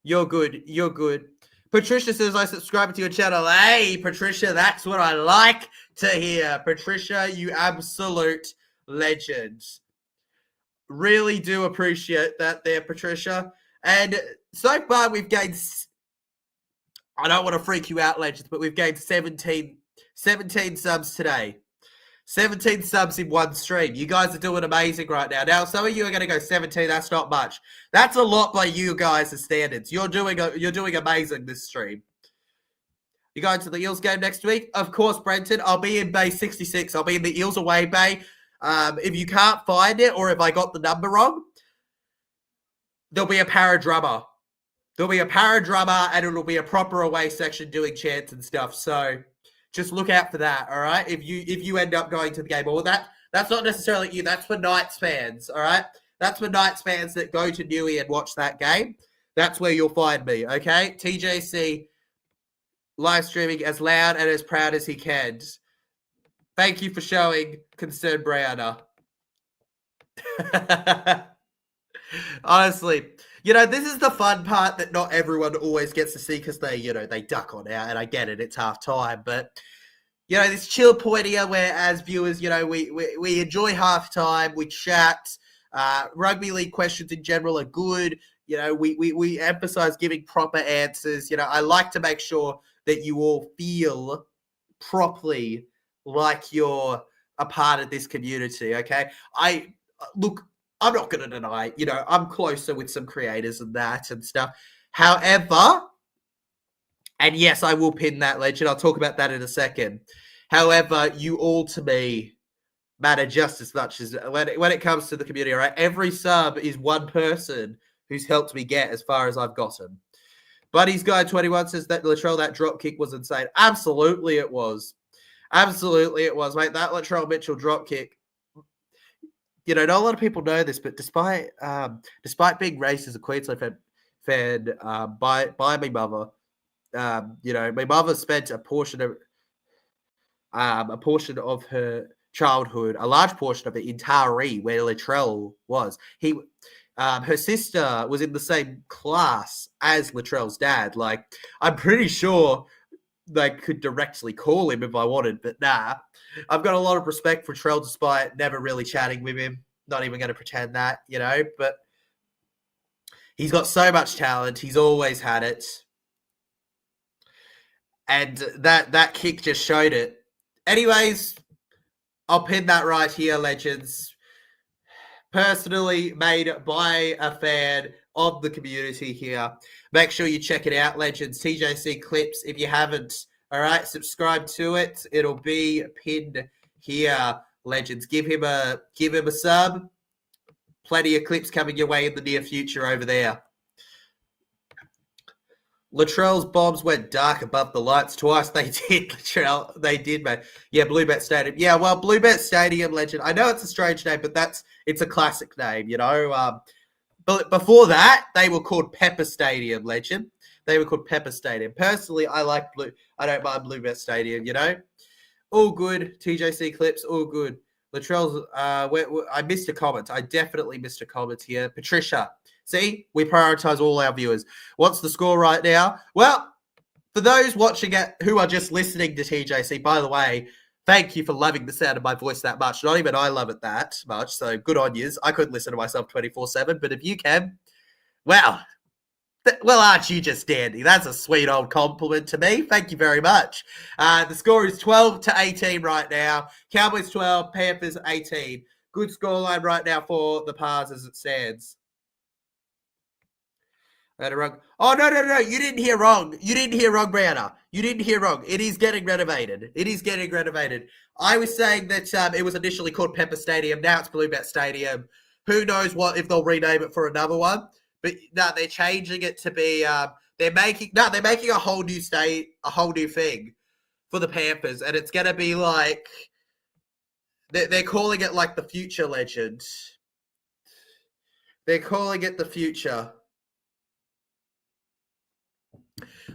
You're good. You're good. Patricia says, I subscribe to your channel. Hey, Patricia, that's what I like to hear. Patricia, you absolute legend. Really do appreciate that there, Patricia. And so far, we've gained, I don't want to freak you out, legends, but we've gained 17 subs today. 17 subs in one stream. You guys are doing amazing right now. Now, some of you are going to go 17. That's not much. That's a lot by you guys' standards. You're doing amazing this stream. You going to the Eels game next week? Of course, Brenton. I'll be in Bay 66. I'll be in the Eels away bay. If you can't find it or if I got the number wrong, there'll be a para-drummer. There'll be a para-drummer and it'll be a proper away section doing chants and stuff. So just look out for that, all right? If you end up going to the game, or that's not necessarily you. That's for Knights fans, all right? That's for Knights fans that go to Newey and watch that game. That's where you'll find me, okay? TJC live streaming as loud and as proud as he can. Thank you for showing concern, Brianna. Honestly, you know, this is the fun part that not everyone always gets to see because they duck on out, and I get it, it's half time, but you know, this chill point here where as viewers, you know, we enjoy half time, we chat, rugby league questions in general are good, you know, we emphasize giving proper answers, you know, I like to make sure that you all feel properly like you're a part of this community, okay? Look, I'm not going to deny, you know, I'm closer with some creators and that and stuff. However, and yes, I will pin that legend. I'll talk about that in a second. However, you all to me matter just as much as when it comes to the community, all right? Every sub is one person who's helped me get as far as I've gotten. Buddy's Guy 21 says that Latrell, that drop kick was insane. Absolutely it was. Absolutely it was, mate. That Latrell Mitchell drop kick. You know, not a lot of people know this, but despite being raised as a Queensland fan by my mother, my mother spent a portion of her childhood, a large portion of it in Taree, where Latrell was. Her sister was in the same class as Latrell's dad. Like, I'm pretty sure they could directly call him if I wanted, but nah. I've got a lot of respect for Trell despite never really chatting with him. Not even going to pretend that, but he's got so much talent. He's always had it. And that kick just showed it. Anyways, I'll pin that right here, legends. Personally made by a fan of the community here. Make sure you check it out, legends. TJC Clips, if you haven't, all right, subscribe to it. It'll be pinned here, legends. Give him a sub. Plenty of clips coming your way in the near future over there. Latrell's bombs went dark above the lights twice. They did, Latrell. They did, mate. Yeah, Bluebet Stadium. Yeah, well, Bluebet Stadium, legend. I know it's a strange name, but it's a classic name, But before that, they were called Pepper Stadium, legend. They were called Pepper Stadium. Personally, I don't mind Bluebet Stadium, All good. TJC Clips, all good. Latrell's, I missed a comment. I definitely missed a comment here. Patricia. See, we prioritize all our viewers. What's the score right now? Well, for those watching it who are just listening to TJC, by the way, thank you for loving the sound of my voice that much. Not even I love it that much, so good on yous. I couldn't listen to myself 24/7, but if you can, well, aren't you just dandy? That's a sweet old compliment to me. Thank you very much. The score is 12-18 right now. Cowboys 12, Panthers 18. Good scoreline right now for the Pars as it stands. Oh, no. You didn't hear wrong. You didn't hear wrong, Brianna. You didn't hear wrong. It is getting renovated. I was saying that it was initially called Pepper Stadium. Now it's Bluebet Stadium. Who knows if they'll rename it for another one. But no, they're changing it to be they're making a whole new thing for the Panthers. And it's gonna be like they're calling it like the future, legend. They're calling it the future.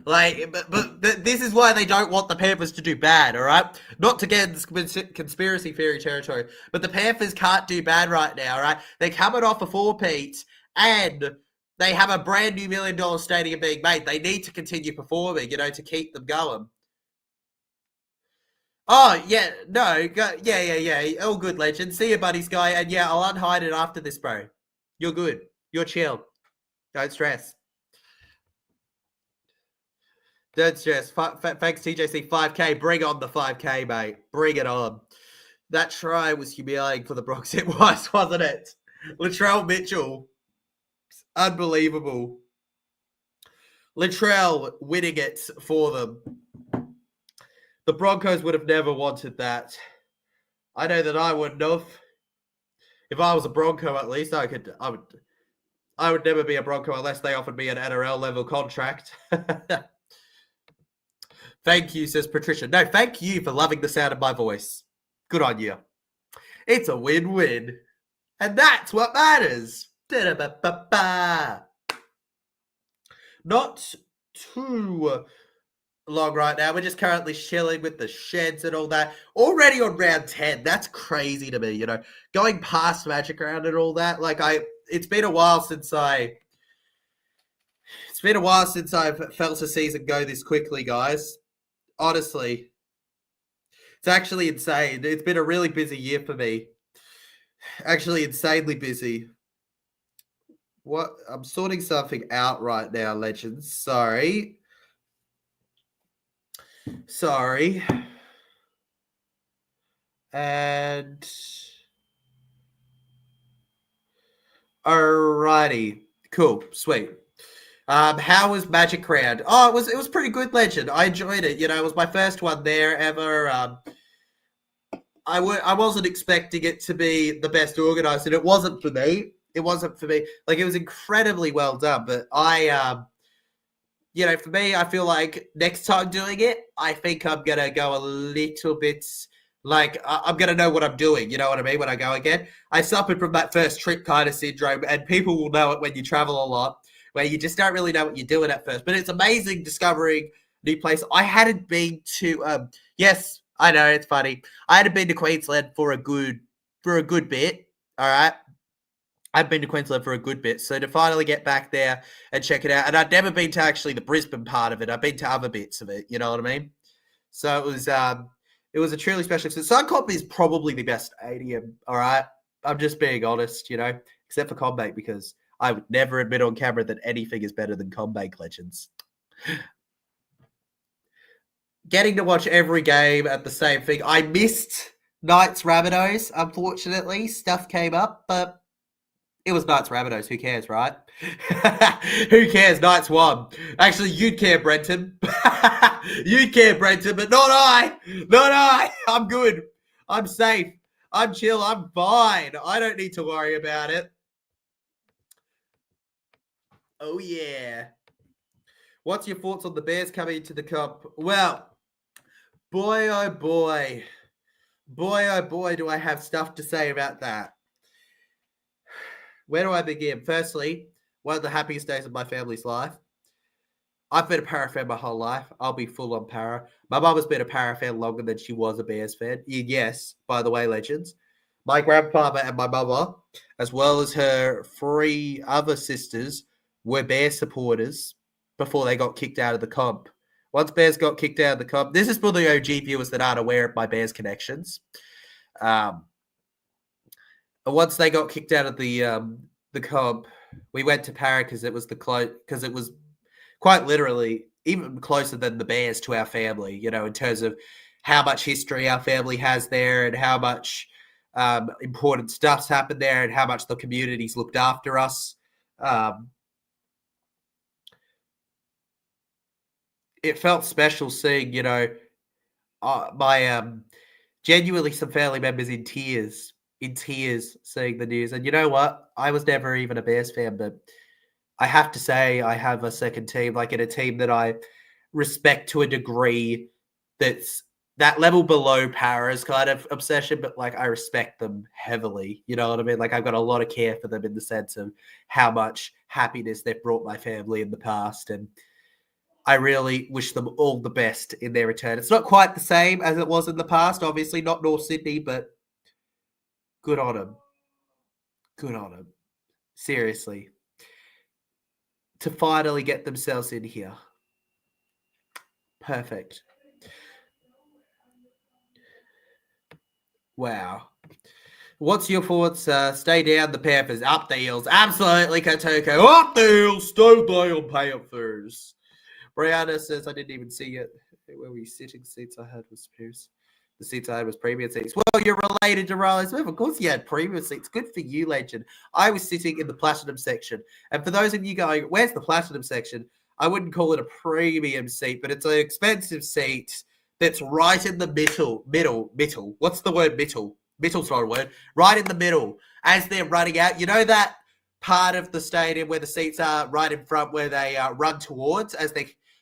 Like, but this is why they don't want the Panthers to do bad, all right? Not to get into conspiracy theory territory, but the Panthers can't do bad right now, all right? They're coming off a four-peat, and they have a brand new $1 million stadium being made. They need to continue performing, to keep them going. Oh, yeah, no, yeah. All good, legend. See you, buddies, guy. And yeah, I'll unhide it after this, bro. You're good. You're chill. Don't stress. Don't stress. Thanks, TJC. 5K. Bring on the 5K, mate. Bring it on. That try was humiliating for the Bronx. It was, wasn't it? Latrell Mitchell. Unbelievable. Latrell winning it for them. The Broncos would have never wanted that. I know that I wouldn't have. If I was a Bronco, at least, I would never be a Bronco unless they offered me an NRL level contract. Thank you, says Patricia. No, thank you for loving the sound of my voice. Good on you. It's a win-win. And that's what matters. Da-da-ba-ba-ba. Not too long right now. We're just currently chilling with the sheds and all that. Already on round 10. That's crazy to me, Going past Magic Round and all that. It's been a while since I've felt a season go this quickly, guys. Honestly. It's actually insane. It's been a really busy year for me. Actually, insanely busy. What? I'm sorting something out right now, legends. Sorry. And alrighty. Cool. Sweet. How was Magic Round? Oh, it was pretty good, legend. I enjoyed it. It was my first one there ever. I wasn't expecting it to be the best organized, and it wasn't for me. It was incredibly well done, but for me, I feel like next time doing it, I think I'm going to go a little bit, I'm going to know what I'm doing, you know what I mean, when I go again. I suffered from that first trip kind of syndrome, and people will know it when you travel a lot, where you just don't really know what you're doing at first. But it's amazing discovering new place. I hadn't been to. Yes, I know it's funny. I hadn't been to Queensland for a good bit. All right. I've been to Queensland for a good bit, so to finally get back there and check it out, and I'd never been to actually the Brisbane part of it. I've been to other bits of it, you know what I mean? So it was a truly special experience. Suncorp is probably the best stadium, all right? I'm just being honest, you know, except for CommBank, because I would never admit on camera that anything is better than CommBank Legends. Getting to watch every game at the same thing. I missed Knights Rabbitohs, unfortunately. Stuff came up, but it was Knights Rabbitohs. Who cares, right? Who cares? Knights won. Actually, you'd care, Brenton. You'd care, Brenton, but not I. Not I. I'm good. I'm safe. I'm chill. I'm fine. I don't need to worry about it. Oh, yeah. What's your thoughts on the Bears coming into the cup? Well, boy, oh, boy. Boy, oh, boy, do I have stuff to say about that. Where do I begin? Firstly, one of the happiest days of my family's life. I've been a Para fan my whole life. I'll be full on Para. My mum has been a Para fan longer than she was a Bears fan. Yes, by the way, legends. My grandfather and my mother, as well as her 3 other sisters, were Bears supporters before they got kicked out of the comp. Once Bears got kicked out of the comp, this is for the OG viewers that aren't aware of my Bears connections. Once they got kicked out of the comp, we went to Para because it was because it was quite literally even closer than the Bears to our family, you know, in terms of how much history our family has there and how much important stuff's happened there and how much the community's looked after us. It felt special seeing, you know, my genuinely some family members in tears seeing the news. And you know what? I was never even a Bears fan, but I have to say I have a second team, like in a team that I respect to a degree that's that level below Para's kind of obsession, but like I respect them heavily. You know what I mean? Like I've got a lot of care for them in the sense of how much happiness they've brought my family in the past. And I really wish them all the best in their return. It's not quite the same as it was in the past, obviously, not North Sydney, but good on them. Good on them. Seriously. To finally get themselves in here. Perfect. Wow. What's your thoughts? Stay down the Panthers. Up the Eels. Absolutely, Kotoko. Up the Eels. Stay down Panthers. Brianna says, I didn't even see it. Where were you sitting? Seats I had was Pierce. The seats I had was premium seats. Well, you're related to Riley Smith. Of course you had premium seats. Good for you, legend. I was sitting in the platinum section. And for those of you going, where's the platinum section? I wouldn't call it a premium seat, but it's an expensive seat that's right in the middle. What's the word middle? Middle's not a word. Right in the middle. As they're running out, you know that part of the stadium where the seats are right in front where they run towards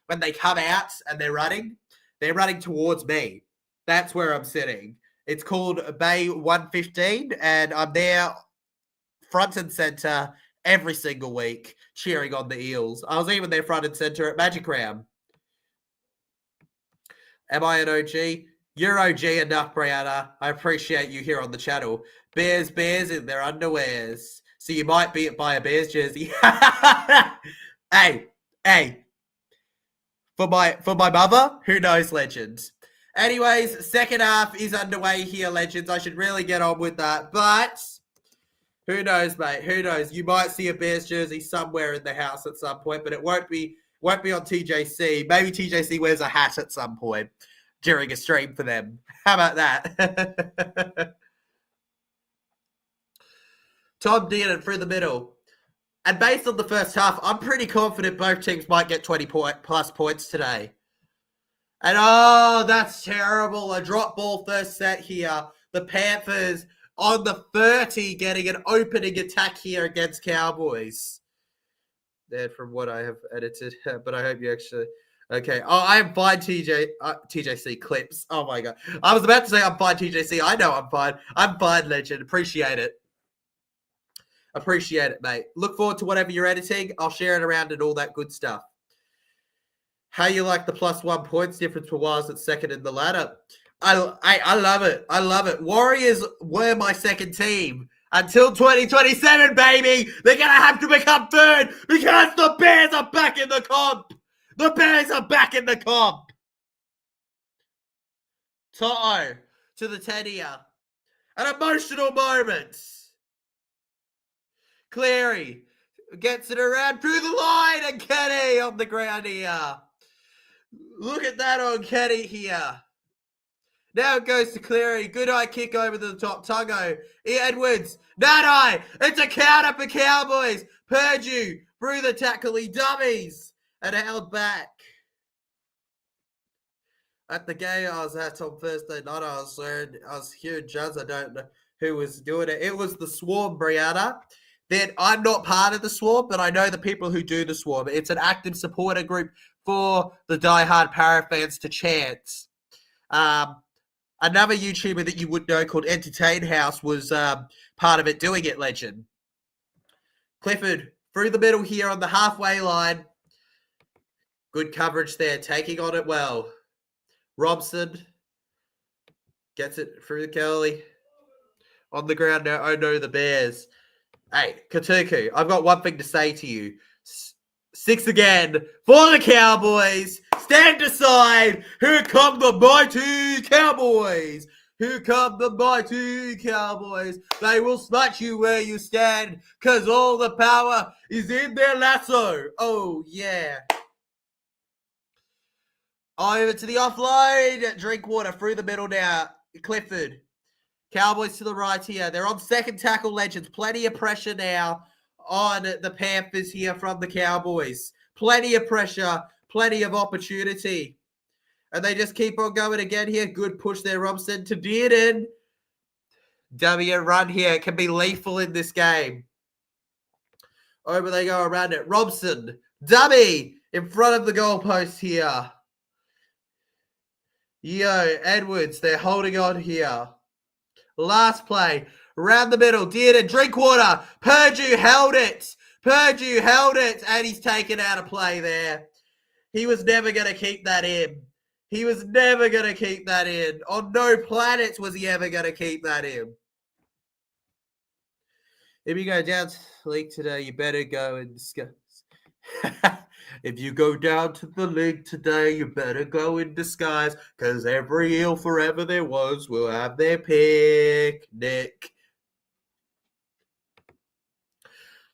when they come out and they're running towards me. That's where I'm sitting. It's called Bay 115, and I'm there front and center every single week cheering on the Eels. I was even there front and center at Magic Round. Am I an OG? You're OG enough, Brianna. I appreciate you here on the channel. Bears in their underwears. So you might buy a Bears jersey. Hey. For my mother, who knows, legends. Anyways, second half is underway here, legends. I should really get on with that. But who knows, mate? Who knows? You might see a Bears jersey somewhere in the house at some point, but it won't be on TJC. Maybe TJC wears a hat at some point during a stream for them. How about that? Tom Dearden through the middle. And based on the first half, I'm pretty confident both teams might get 20 plus points today. And that's terrible. A drop ball first set here. The Panthers on the 30 getting an opening attack here against Cowboys. There from what I have edited, but I hope you actually... Okay. I am fine, TJC clips. Oh, my God. I was about to say I'm fine, TJC. I know I'm fine. I'm fine, legend. Appreciate it. Appreciate it, mate. Look forward to whatever you're editing. I'll share it around and all that good stuff. How you like the +1 points difference for Waz at second in the ladder? I love it. I love it. Warriors were my second team until 2027, baby. They're going to have to become third because the Bears are back in the comp. The Bears are back in the comp. Toto to the 10-year. An emotional moment. Cleary gets it around through the line and Kenny on the ground here. Look at that on Kenny here. Now it goes to Cleary. Good eye kick over the top. Tungo. Edwards. Nanai. It's a counter for Cowboys. Purdue through the tackle. He dummies. And held back. At the game I was at on Thursday night, I was hearing Judds. I don't know who was doing it. It was the Swarm, Brianna. Then I'm not part of the Swarm, but I know the people who do the Swarm. It's an active supporter group for the diehard Para fans to chant. Another YouTuber that you would know called Entertain House was part of it doing it, legend. Clifford through the middle here on the halfway line. Good coverage there, taking on it well. Robson gets it through the Kelly. On the ground now, oh no, the Bears. Hey, Katuku, I've got one thing to say to you. 6 again for the Cowboys. Stand aside. Here come the mighty Cowboys. Here come the mighty Cowboys. They will smash you where you stand because all the power is in their lasso. Oh, yeah. Over to the offload. Drinkwater through the middle now. Clifford. Cowboys to the right here. They're on second tackle, legends. Plenty of pressure now on the Panthers here from the Cowboys. Plenty of pressure. Plenty of opportunity. And they just keep on going again here. Good push there, Robson to Dearden. W run here. It can be lethal in this game. Over they go around it. Robson. Dummy in front of the goalpost here. Yo, Edwards. They're holding on here. Last play. Around the middle. Dearden. Drinkwater. Purdue held it. Purdue held it. And he's taken out of play there. He was never going to keep that in. He was never going to keep that in. On no planet was he ever going to keep that in. If you go down to the league today, you better go and discuss. If you go down to the league today, you better go in disguise, because every eel forever there was will have their picnic.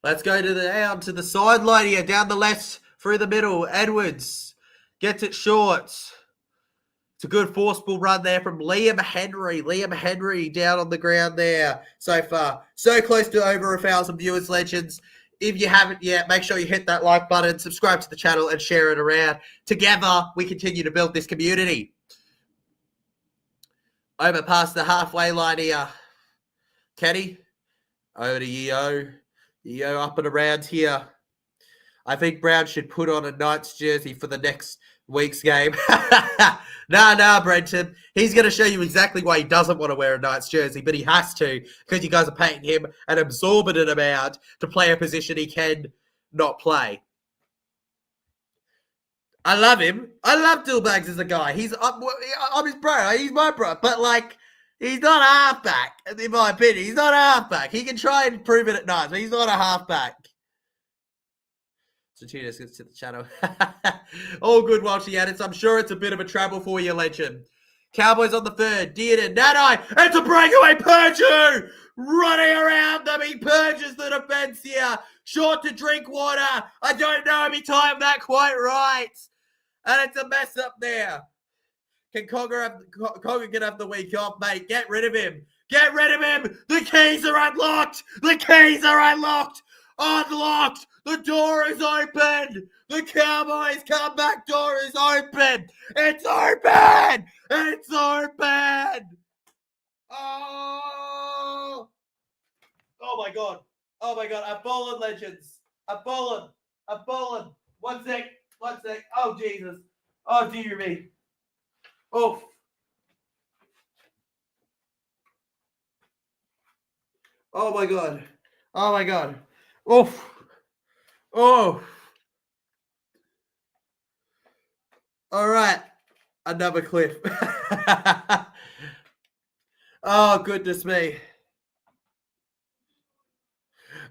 Let's go down to the sideline here, down the left, through the middle. Edwards gets it short. It's a good forceful run there from Liam Henry. Liam Henry down on the ground there so far. So close to over 1,000 viewers, legends. If you haven't yet, make sure you hit that like button, subscribe to the channel, and share it around. Together, we continue to build this community. Over past the halfway line here. Kenny, over to Yeo. Yeo up and around here. I think Brown should put on a Knights jersey for the next week's game. Nah, Brenton. He's going to show you exactly why he doesn't want to wear a Knights jersey, but he has to because you guys are paying him an exorbitant amount to play a position he can not play. I love him. I love Dillbags as a guy. I'm his bro. He's my bro. But, like, he's not a halfback, in my opinion. He's not a halfback. He can try and prove it at night, but he's not a halfback. So tune us to the channel. All good while she edits. I'm sure it's a bit of a trouble for you, legend. Cowboys on the third. Dearden. Nanai. It's a breakaway. Purdue running around them. He purges the defense here. Short to Drinkwater. I don't know if he timed that quite right. And it's a mess up there. Can Cogger get up the week off, mate? Get rid of him. Get rid of him. The keys are unlocked. The keys are unlocked. Unlocked. The door is open. The Cowboys comeback door is open. It's open. It's open. Oh. Oh my God. Oh my God. I've fallen, legends. I've fallen. I've fallen. One sec. Oh, Jesus. Oh, dear me. Oh. Oh my God. Oh my God. Oh. Oh. All right. Another cliff. Oh, goodness me.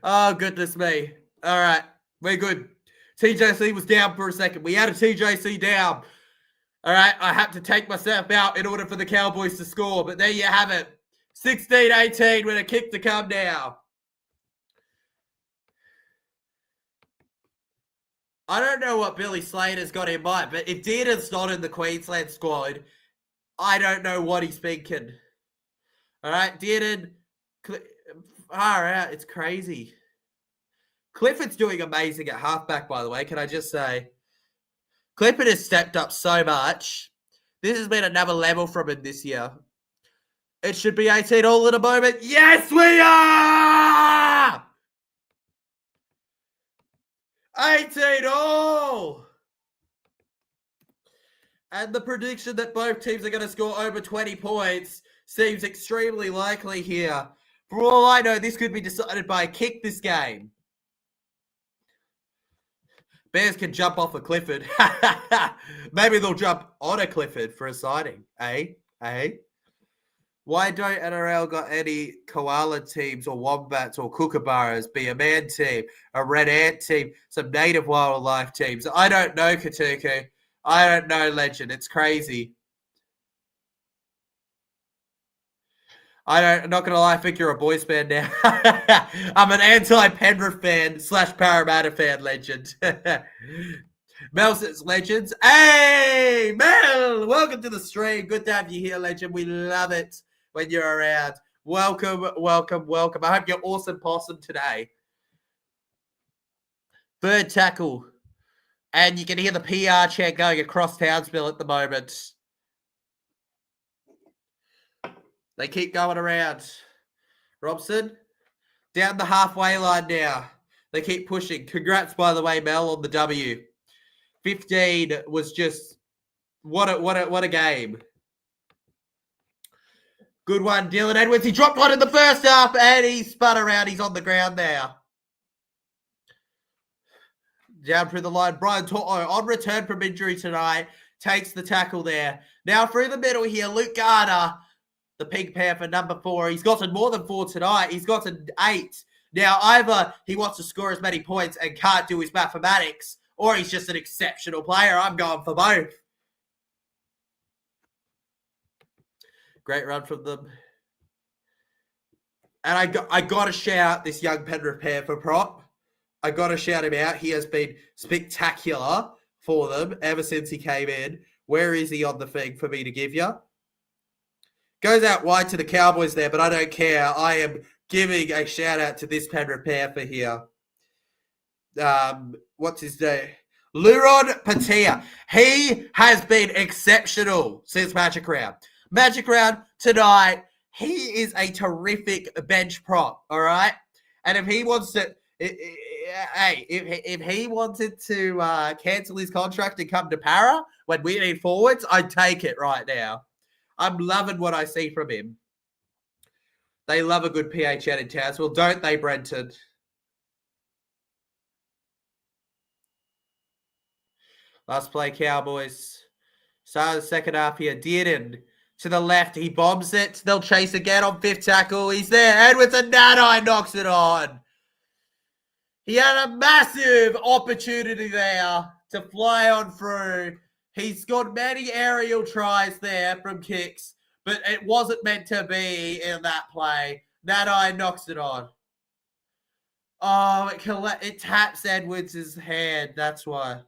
Oh, goodness me. All right. We're good. TJC was down for a second. We had a TJC down. All right. I had to take myself out in order for the Cowboys to score. But there you have it. 16-18 with a kick to come now. I don't know what Billy Slater's got in mind, but if Dearden's not in the Queensland squad, I don't know what he's thinking. All right, Dearden, far out. It's crazy. Clifford's doing amazing at halfback, by the way. Can I just say? Clifford has stepped up so much. This has been another level from him this year. It should be 18 all in a moment. Yes, we are! 18 all! And the prediction that both teams are going to score over 20 points seems extremely likely here. For all I know, this could be decided by a kick this game. Bears can jump off a Clifford. Maybe they'll jump on a Clifford for a sighting. Why don't NRL got any koala teams or wombats or kookaburras, be a man team, a red ant team, some native wildlife teams? I don't know, Katuku. I don't know, Legend. It's crazy. I'm not going to lie, I think you're a boys fan now. I'm an anti-Penrith fan / Parramatta fan, Legend. Mel says, Legends. Hey, Mel! Welcome to the stream. Good to have you here, Legend. We love it when you're around. Welcome, welcome, welcome. I hope you're awesome possum today. Third tackle. And you can hear the PR chant going across Townsville at the moment. They keep going around. Robson, down the halfway line now. They keep pushing. Congrats, by the way, Mel, on the W. 15 was just what a game. Good one, Dylan Edwards. He dropped one in the first half and he spun around. He's on the ground now. Down through the line. Brian Toto on return from injury tonight. Takes the tackle there. Now through the middle here, Luke Garner, the Pink Panther, number 4. He's gotten more than 4 tonight. He's gotten 8. Now, either he wants to score as many points and can't do his mathematics, or he's just an exceptional player. I'm going for both. Great run from them. And I got to shout out this young Penrith Panther prop. I got to shout him out. He has been spectacular for them ever since he came in. Where is he on the thing for me to give you? Goes out wide to the Cowboys there, but I don't care. I am giving a shout-out to this Penrith Panther here. What's his name? Luron Patea. He has been exceptional since Magic Round. Magic Round tonight, he is a terrific bench prop, all right? And if he wants to... if he wanted to cancel his contract and come to Para when we need forwards, I'd take it right now. I'm loving what I see from him. They love a good PHN in Townsville, don't they, Brenton? Last play, Cowboys. Start of the second half here. Dearden to the left. He bombs it. They'll chase again on 5th tackle. He's there. Edwards and Nanai knocks it on. He had a massive opportunity there to fly on through. He's got many aerial tries there from kicks, but it wasn't meant to be in that play. Nanai knocks it on. Oh, it taps Edwards' hand. That's why.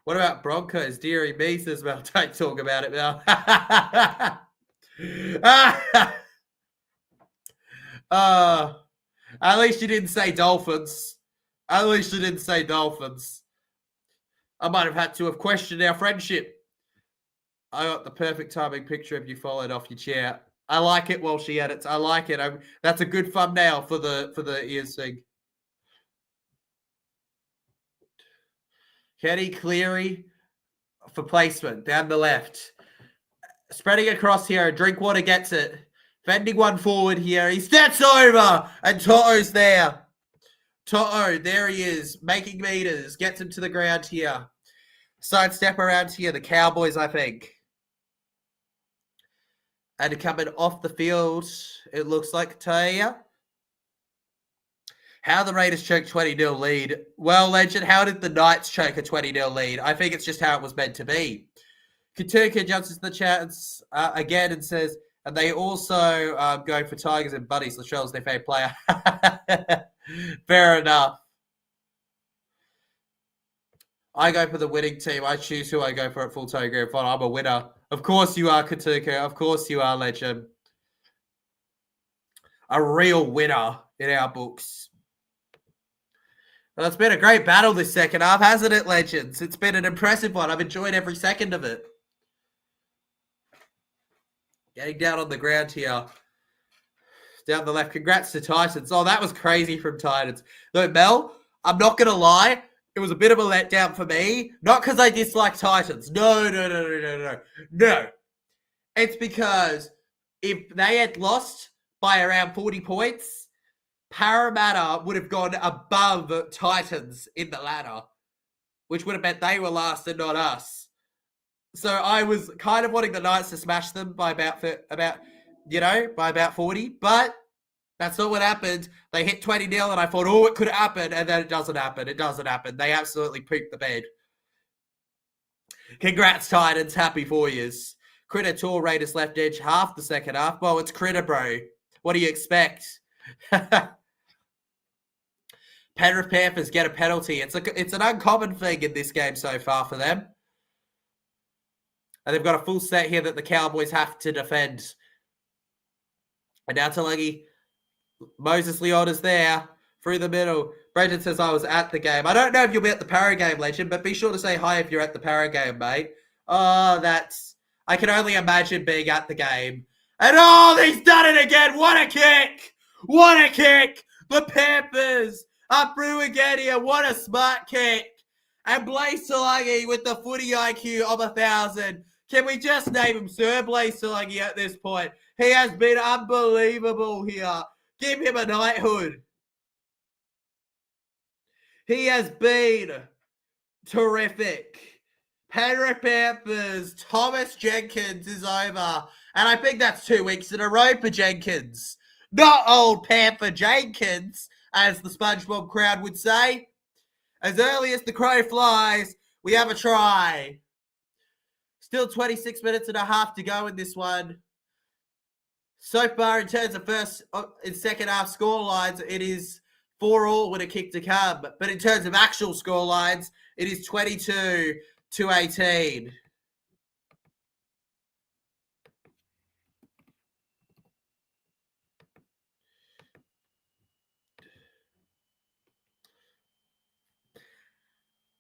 What about Broncos? Deary me says, well, don't talk about it, Mel. At least you didn't say Dolphins. At least you didn't say Dolphins. I might have had to have questioned our friendship. I got the perfect timing picture of you falling off your chair. I like it while she edits. I like it. That's a good thumbnail for the ears thing. Kenny Cleary for placement down the left. Spreading across here. Drinkwater gets it. Fending one forward here. He steps over and Toto's there. Toto, there he is, making meters, gets him to the ground here. Sidestep around here, the Cowboys, I think. And coming off the field, it looks like Kayo. How the Raiders choke 20-0 lead. Well, Legend, how did the Knights choke a 20-0 lead? I think it's just how it was meant to be. Katuka jumps into the chats again and says, and they also go for Tigers and Buddies. Latrell's their favourite player. Fair enough. I go for the winning team. I choose who I go for at full-time grand final. I'm a winner. Of course you are, Katuka. Of course you are, Legend. A real winner in our books. Well, it's been a great battle this second half, hasn't it, Legends? It's been an impressive one. I've enjoyed every second of it. Getting down on the ground here. Down the left. Congrats to Titans. Oh, that was crazy from Titans. Look, Mel, I'm not going to lie. It was a bit of a letdown for me. Not because I dislike Titans. No. It's because if they had lost by around 40 points, Parramatta would have gone above Titans in the ladder, which would have meant they were last and not us. So I was kind of wanting the Knights to smash them by about 40, but that's not what happened. They hit 20-0 and I thought, it could happen, and then it doesn't happen. It doesn't happen. They absolutely pooped the bed. Congrats, Titans. Happy for yous. Critter tore Raiders left edge half the second half. Well, it's Critter, bro. What do you expect? Penrith Panthers get a penalty. It's an uncommon thing in this game so far for them. And they've got a full set here that the Cowboys have to defend. And now Talangi, Moses Leon is there through the middle. Brendan says, I was at the game. I don't know if you'll be at the Para game, Legend, but be sure to say hi if you're at the Para game, mate. Oh, I can only imagine being at the game. And he's done it again. What a kick. What a kick. The Panthers are through again here. What a smart kick. And Blaze Talangi with the footy IQ of 1,000. Can we just name him Sir Blaze Talangi at this point? He has been unbelievable here. Give him a knighthood. He has been terrific. Penrith Panthers, Thomas Jenkins is over. And I think that's 2 weeks in a row for Jenkins. Not old Panther Jenkins, as the SpongeBob crowd would say. As early as the crow flies, we have a try. Still 26 minutes and a half to go in this one. So far, in terms of second half score lines, it is 4-4 with a kick to come. But in terms of actual score lines, it is 22-18.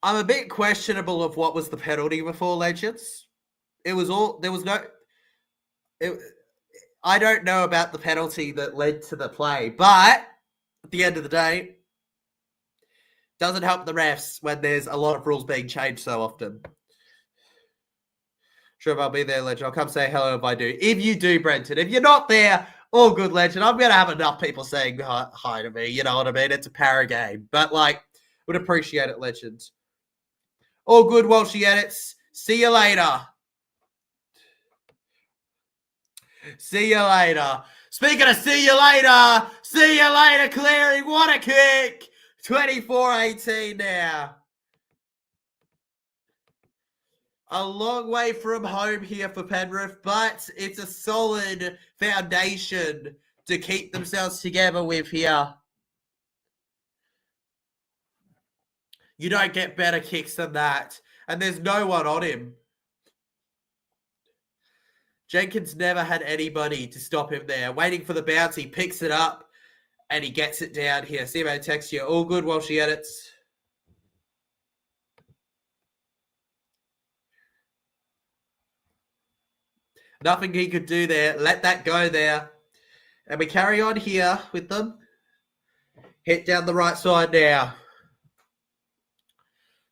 I'm a bit questionable of what was the penalty before, Legends. I don't know about the penalty that led to the play, but at the end of the day, doesn't help the refs when there's a lot of rules being changed so often. Sure, if I'll be there, Legend. I'll come say hello if I do. If you do, Brenton. If you're not there, all good, Legend. I'm going to have enough people saying hi to me. You know what I mean? It's a para game. But, would appreciate it, Legend. All good while she edits. See you later. See you later. Speaking of see you later, Cleary. What a kick. 24-18 now. A long way from home here for Penrith, but it's a solid foundation to keep themselves together with here. You don't get better kicks than that. And there's no one on him. Jenkins never had anybody to stop him there. Waiting for the bounce, he picks it up and he gets it down here. See if I text you. All good while she edits. Nothing he could do there. Let that go there. And we carry on here with them. Hit down the right side now.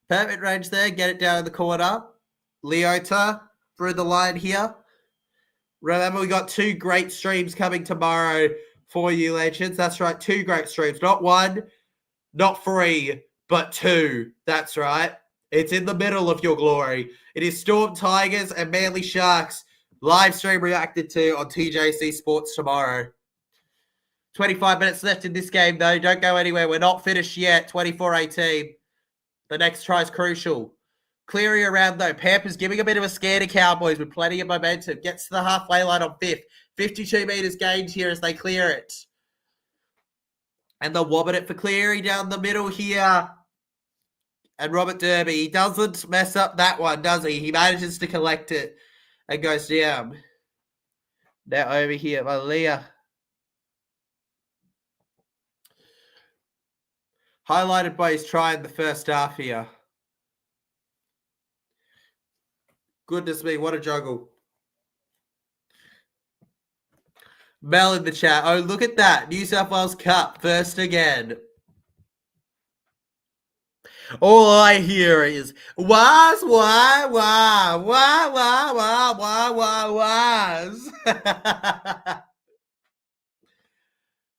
Perfect range there. Get it down in the corner. Leota through the line here. Remember, we got 2 great streams coming tomorrow for you, Legends. That's right, 2 great streams. Not 1, not 3, but 2. That's right. It's in the middle of your glory. It is Storm Tigers and Manly Sharks. Livestream reacted to on TJC Sports tomorrow. 25 minutes left in this game, though. Don't go anywhere. We're not finished yet. 24-18. The next try is crucial. Cleary around, though. Panthers giving a bit of a scare to Cowboys with plenty of momentum. Gets to the halfway line on 5th. 52 metres gained here as they clear it. And they'll wobbit it for Cleary down the middle here. And Robert Derby, he doesn't mess up that one, does he? He manages to collect it and goes down. Now over here, Malia. Highlighted by his try in the first half here. Goodness me, what a juggle. Mel in the chat. Oh, look at that. New South Wales Cup, first again. All I hear is, was.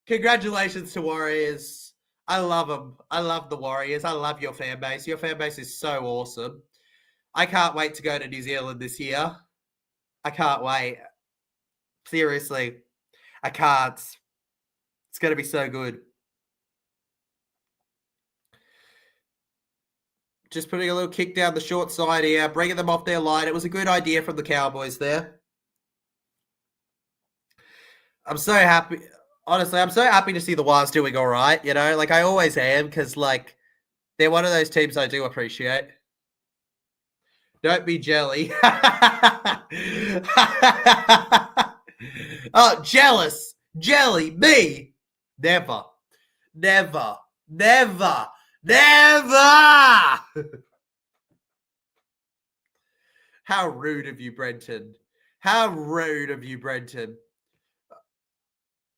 Congratulations to Warriors. I love them. I love the Warriors. I love your fan base. Your fan base is so awesome. I can't wait to go to New Zealand this year. I can't wait. Seriously. I can't. It's going to be so good. Just putting a little kick down the short side here, bringing them off their line. It was a good idea from the Cowboys there. I'm so happy. Honestly, I'm so happy to see the Wires doing all right, you know? Like, I always am, because, like, they're one of those teams I do appreciate. Don't be jelly. Oh, jealous. Jelly. Me. Never. Never. Never. Never! How rude of you, Brenton. How rude of you, Brenton.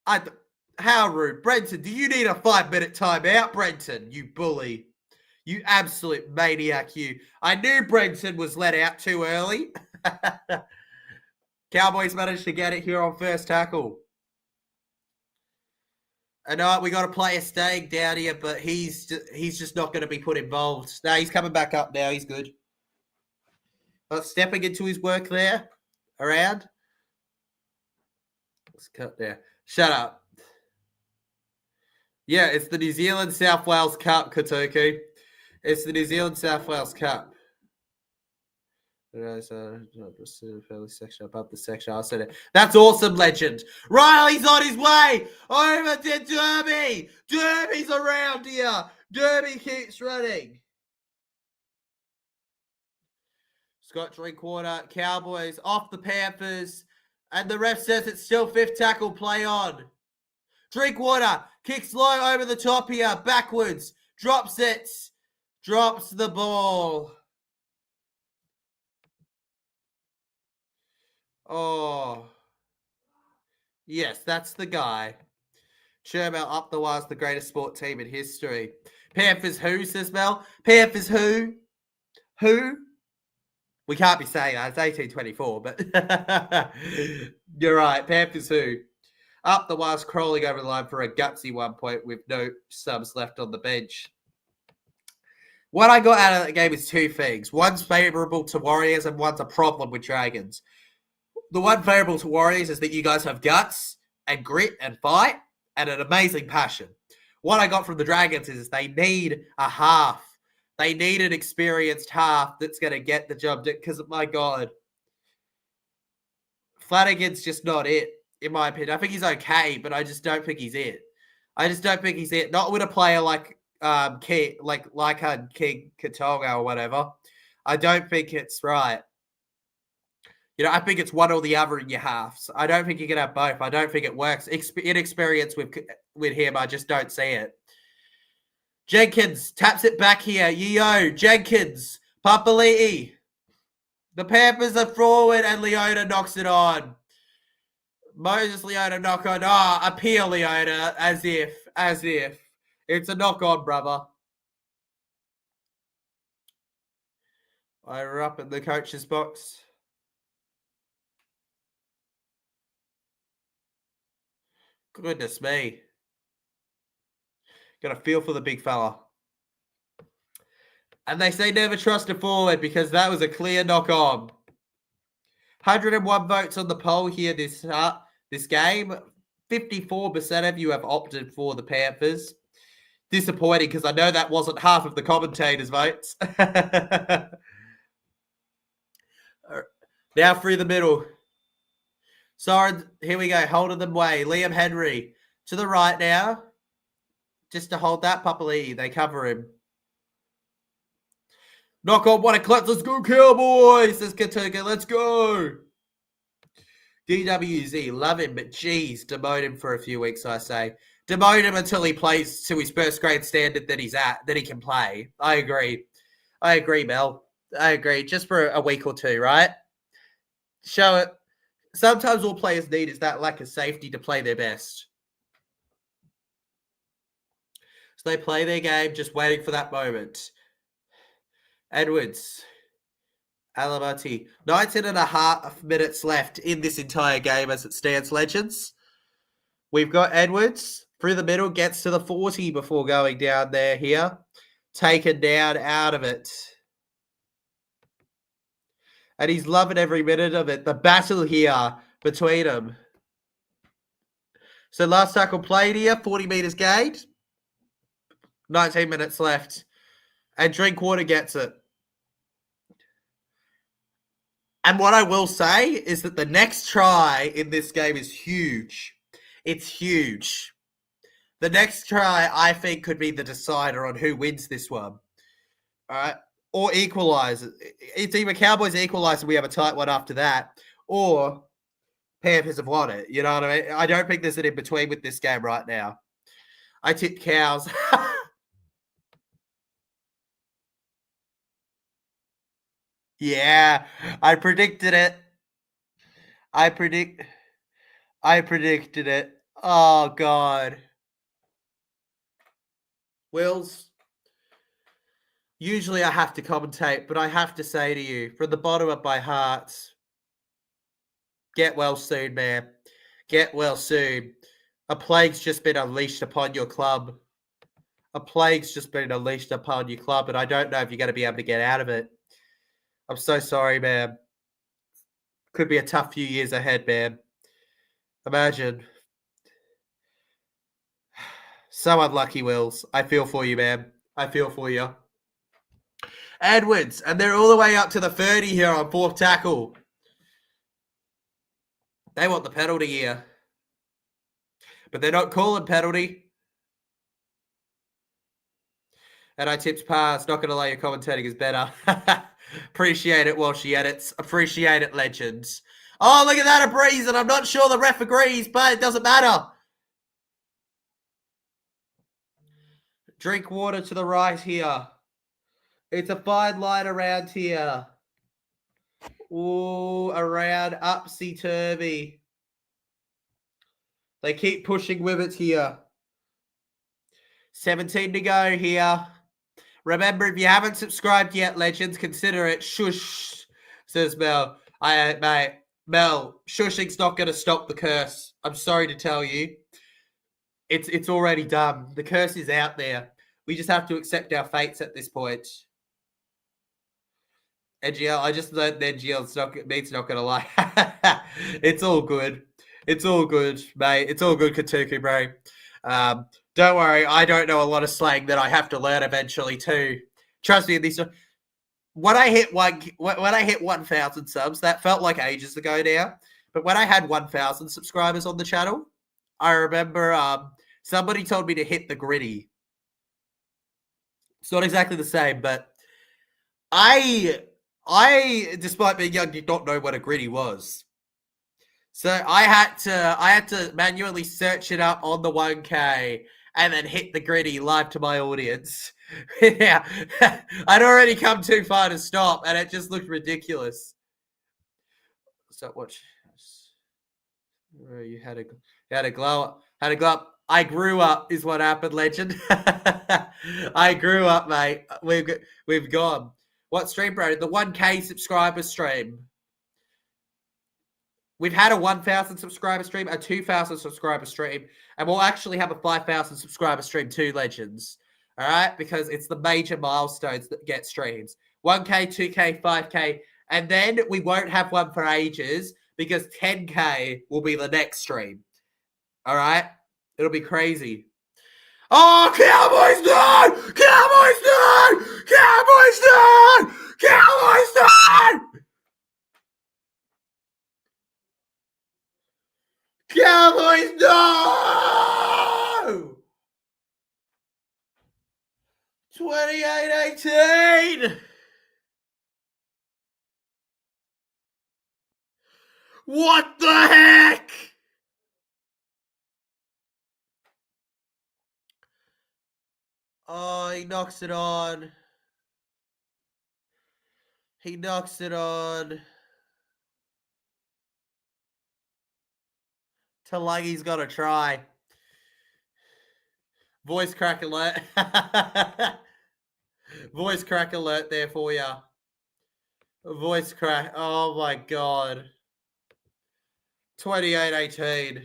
How rude. Brenton, do you need a 5-minute timeout, Brenton? You bully. You absolute maniac, you. I knew Brenton was let out too early. Cowboys managed to get it here on first tackle. I know we got a player staying down here, but he's just not going to be put involved. No, he's coming back up now. He's good. But stepping into his work there, around. Let's cut there. Shut up. Yeah, it's the New Zealand South Wales Cup, Kotoku. It's the New Zealand South Wales Cup. Fairly section above the section. I said it. That's awesome, legend. Riley's on his way over to Derby. Derby's around here. Derby keeps running. Scott Drinkwater, Cowboys off the Panthers, and the ref says it's still 5th tackle. Play on. Drinkwater kicks low over the top here, backwards, drops it, drops the ball. Oh, yes, that's the guy. Chermel up the Wires, the greatest sport team in history. Panthers who, says Mel? Panthers who? Who? We can't be saying that. It's 1824, but you're right. Panthers who? Up the Wires, crawling over the line for a gutsy 1 point with no subs left on the bench. What I got out of that game is two things. One's favourable to Warriors and one's a problem with Dragons. The one favourable to Warriors is that you guys have guts and grit and fight and an amazing passion. What I got from the Dragons is they need a half. They need an experienced half that's going to get the job done. Because, my God, Flanagan's just not it, in my opinion. I think he's okay, but I just don't think he's it. I just don't think he's it. Not with a player like King Katonga or whatever. I don't think it's right. You know, I think it's one or the other in your halves. I don't think you can have both. I don't think it works. Inexperience with him, I just don't see it. Jenkins taps it back here. Yo, Jenkins, Papali'i. The Panthers are forward and Leota knocks it on. Moses Leota knock on. Appeal Leota, as if. It's a knock on, brother. We're up in the coach's box. Goodness me. Got a feel for the big fella. And they say never trust a forward because that was a clear knock on. 101 votes on the poll here this game. 54% of you have opted for the Panthers. Disappointing because I know that wasn't half of the commentators' votes. Now through the middle. Soren, here we go. Holding them way. Liam Henry to the right now. Just to hold that properly. They cover him. Knock on one o'clock. Let's go, Cowboys. Says Katuka. Let's go. DWZ, love him, but geez, demote him for a few weeks, I say. Demote him until he plays to his first grade standard that he's at, that he can play. I agree, Mel. I agree. Just for a week or two, right? Show it. Sometimes all players need is that lack of safety to play their best. So they play their game, just waiting for that moment. Edwards. Alamati. 19 and a half minutes left in this entire game as it stands, legends. We've got Edwards through the middle, gets to the 40 before going down there here. Taken down out of it. And he's loving every minute of it. The battle here between them. So last tackle played here, 40 metres gained. 19 minutes left. And Drinkwater gets it. And what I will say is that the next try in this game is huge. It's huge. The next try, I think, could be the decider on who wins this one. All right? Or equalise. It's either Cowboys equalise and we have a tight one after that, or Panthers have won it. You know what I mean? I don't think there's an in-between with this game right now. I tipped Cows. Yeah, I predicted it. I predicted it. Oh, God. Wills, usually I have to commentate, but I have to say to you, from the bottom of my heart, get well soon, man. Get well soon. A plague's just been unleashed upon your club. A plague's just been unleashed upon your club, and I don't know if you're going to be able to get out of it. I'm so sorry, man. Could be a tough few years ahead, man. Imagine. So unlucky, Wills. I feel for you, man. I feel for you. Edwards, and they're all the way up to the 30 here on fourth tackle. They want the penalty here. But they're not calling penalty. And I tipped pass. Not going to lie, your commentating is better. Appreciate it while she edits. Appreciate it, legends. Oh, look at that, a breeze, and I'm not sure the ref agrees, but it doesn't matter. Drink water to the right here. It's a fine line around here. Ooh, around upsy-turvy. They keep pushing with it here. 17 to go here. Remember, if you haven't subscribed yet, legends, consider it. Shush, says Mel. Mate, Mel, shushing's not going to stop the curse. I'm sorry to tell you. It's already done. The curse is out there. We just have to accept our fates at this point. NGL, I just learned NGL's not going to lie. It's all good. It's all good, mate. It's all good, Katuku, bro. Don't worry, I don't know a lot of slang that I have to learn eventually too. Trust me, when I hit 1,000 subs, that felt like ages ago now. But when I had 1,000 subscribers on the channel, I remember somebody told me to hit the gritty. It's not exactly the same, but I, despite being young, did not know what a gritty was. So I had to manually search it up on the 1K and then hit the gritty live to my audience. Yeah, I'd already come too far to stop, and it just looked ridiculous. So watch. You had a glow up. I grew up, is what happened, legend. I grew up, mate. We've gone. What stream, bro? The 1K subscriber stream. We've had a 1,000 subscriber stream, a 2,000 subscriber stream, and we'll actually have a 5,000 subscriber stream too, legends. All right, because it's the major milestones that get streams. 1K, 2K, 5K, and then we won't have one for ages because 10K will be the next stream. All right? It'll be crazy. Oh, Cowboys done! Cowboys done! Cowboys done! Cowboys done! Cowboys done! 28-18! What the heck? Oh, he knocks it on. He knocks it on. Talagi's got to try. Voice crack alert. Voice crack alert there for you. Voice crack. Oh, my God. 28-18.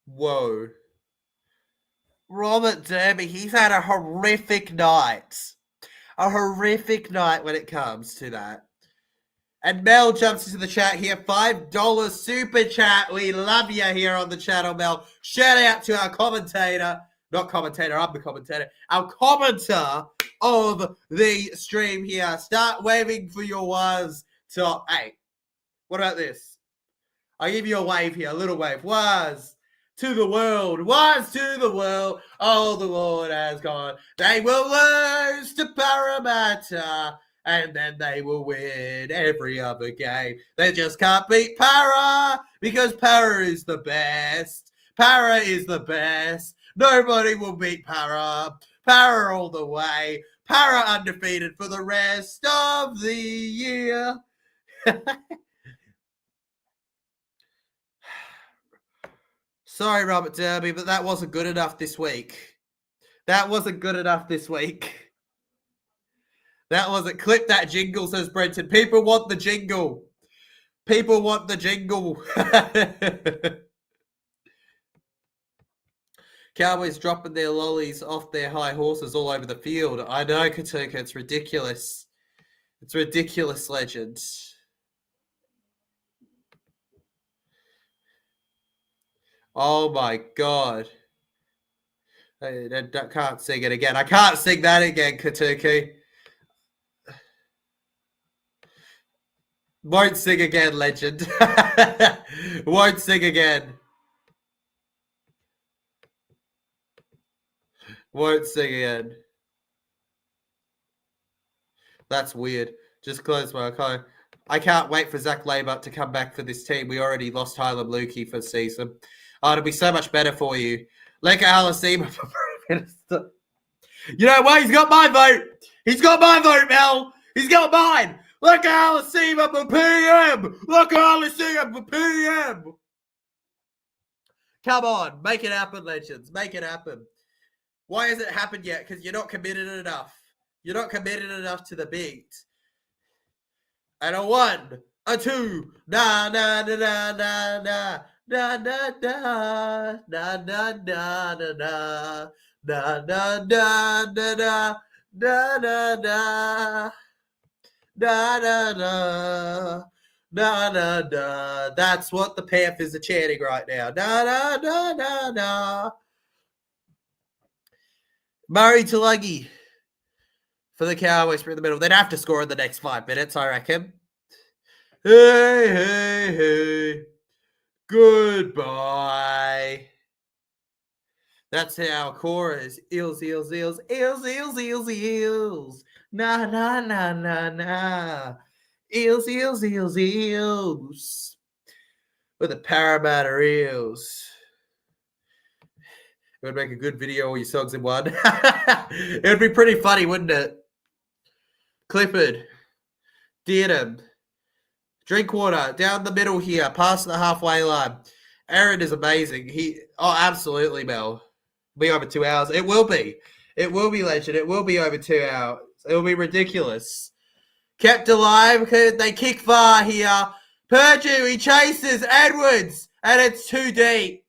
Whoa. Robert Derby, he's had a horrific night. A horrific night when it comes to that. And Mel jumps into the chat here. $5 super chat. We love you here on the channel, Mel. Shout out to our commentator. Not commentator, I'm the commentator. Our commenter of the stream here. Start waving for your ones. Top 8. What about this? I'll give you a wave here, a little wave. Was to the world, was to the world. Oh, the Lord has gone. They will lose to Parramatta, and then they will win every other game. They just can't beat Para because Para is the best. Para is the best. Nobody will beat Para. Para all the way. Para undefeated for the rest of the year. Sorry, Robert Derby, but that wasn't good enough this week. That wasn't good enough this week. That wasn't. Clip that jingle, says Brenton. People want the jingle. People want the jingle. Cowboys dropping their lollies off their high horses all over the field. I know, Katuka. It's ridiculous. It's ridiculous, legend. Oh, my God. I can't sing it again. I can't sing that again, Katuki. Won't sing again, legend. Won't sing again. Won't sing again. That's weird. Just close my eye. I can't wait for Zach Labour to come back for this team. We already lost Tyler Lukey for the season. Oh, it'll be so much better for you. Leka Alasima for Prime Minister. You know what? He's got my vote. He's got my vote, Mel. He's got mine. Leka Alasima for PM. Leka Alasima for PM. Come on. Make it happen, legends. Make it happen. Why hasn't it happened yet? Because you're not committed enough. You're not committed enough to the beat. And a 1, a 2, na na na na na na. Da da da da da da da da da da da da da da da da da da da da. That's what the Panthers are chanting right now. Da da da da da. Murray Tulagi for the Cowboys for the middle. They'd have to score in the next 5 minutes, I reckon. Hey, hey, hey. Goodbye. That's how chorus. Eels, eels, eels, eels, eels, eels, eels. Na, na, na, na, na. Eels, eels, eels, eels. With the Parramatta Eels. It would make a good video, all your songs in one. It would be pretty funny, wouldn't it? Clifford. Dearham. Drinkwater, down the middle here, past the halfway line. Aaron is amazing. Absolutely, Mel. Be over 2 hours. It will be. It will be, legend. It will be over 2 hours. It will be ridiculous. Kept alive. They kick far here. Purdue, he chases Edwards, and it's too deep.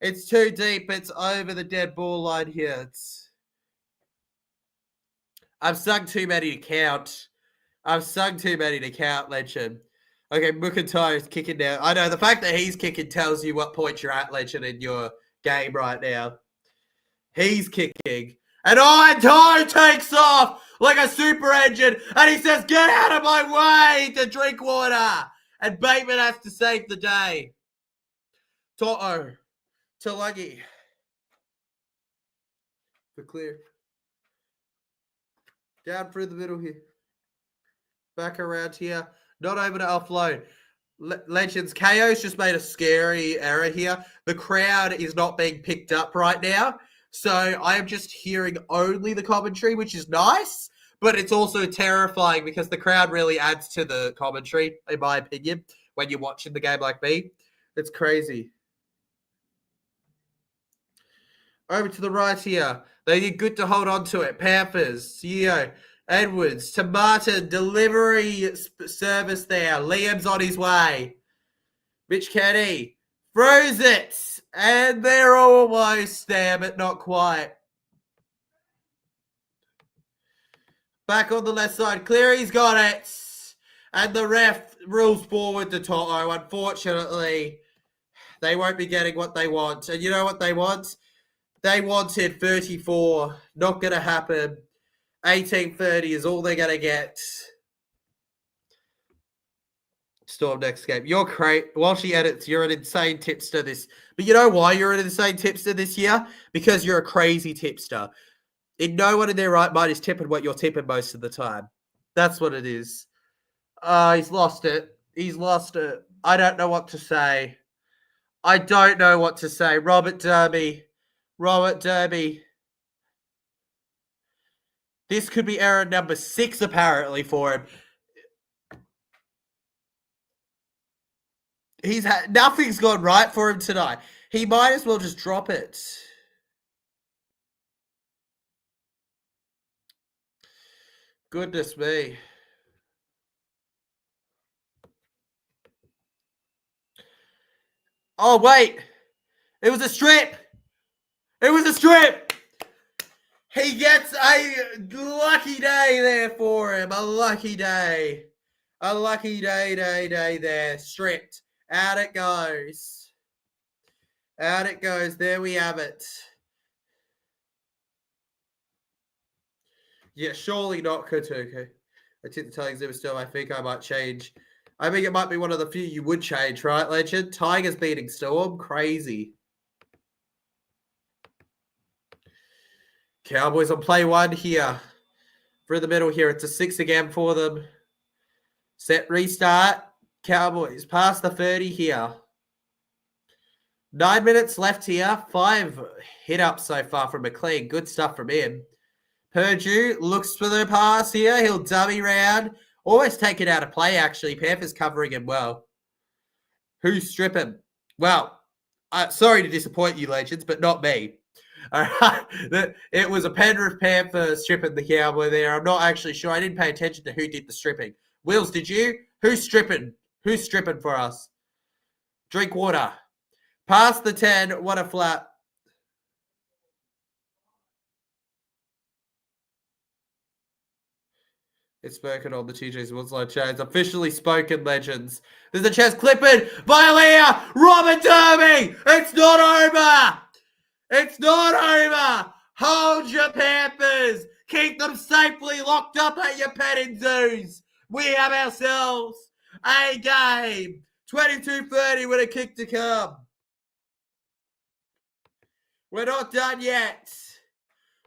It's too deep. It's over the dead ball line here. I've sung too many to count. Legend. Okay, McIntyre is kicking now. I know the fact that he's kicking tells you what point you're at, Legend, in your game right now. He's kicking. And Toe takes off like a super engine. And he says, get out of my way to drink water. And Bateman has to save the day. Toto. Tulagi. For clear. Down through the middle here. Back around here. Not able to offload. Legends, Kayo's just made a scary error here. The crowd is not being picked up right now. So I am just hearing only the commentary, which is nice. But it's also terrifying because the crowd really adds to the commentary, in my opinion, when you're watching the game like me. It's crazy. Over to the right here. They did good to hold on to it. Panthers, CEO, Edwards to Martin, delivery service there. Liam's on his way. Mitch Kenny throws it, and they're almost there, but not quite. Back on the left side, Cleary's got it, and the ref rules forward to Toto. Unfortunately, they won't be getting what they want. And you know what they want? They wanted 34. Not going to happen. 18:30 is all they're going to get. Storm next game. You're great. While she edits, you're an insane tipster this. But you know why you're an insane tipster this year? Because you're a crazy tipster. No one in their right mind is tipping what you're tipping most of the time. That's what it is. He's lost it. I don't know what to say. Robert Derby. This could be error number 6, apparently, for him. Nothing's gone right for him tonight. He might as well just drop it. Goodness me. Oh, wait. It was a strip. He gets a lucky day there for him. A lucky day there. Stripped. Out it goes. There we have it. Yeah, surely not Kotuku. I didn't tell you still. I think I might change. I think it might be one of the few you would change, right, Legend? Tigers beating Storm. Crazy. Cowboys on play 1 here. Through the middle here. It's a 6 again for them. Set restart. Cowboys past the 30 here. 9 minutes left here. 5 hit ups so far from McLean. Good stuff from him. Purdue looks for the pass here. He'll dummy round. Almost take it out of play, actually. Panthers covering him well. Who's stripping? Well, sorry to disappoint you, Legends, but not me. All right. It was a Penrith Panther stripping the Cowboy there. I'm not actually sure. I didn't pay attention to who did the stripping. Wills, did you? Who's stripping? Who's stripping for us? Drink water. Past the 10. What a flat. It's spoken on the TJ's Woodside Chains. Officially spoken, Legends. There's a chest clipping by Leah. Robert Derby. It's not over. Hold your Panthers. Keep them safely locked up at your petting zoos. We have ourselves a game. 22:30 with a kick to come. We're not done yet.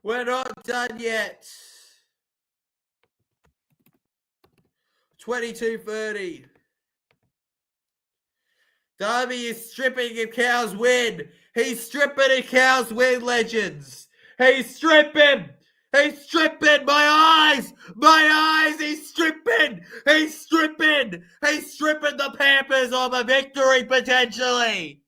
22:30. Darby is stripping if Cows win. He's stripping if Cows win, Legends. He's stripping. My eyes. He's stripping. He's stripping the Panthers of a victory, potentially.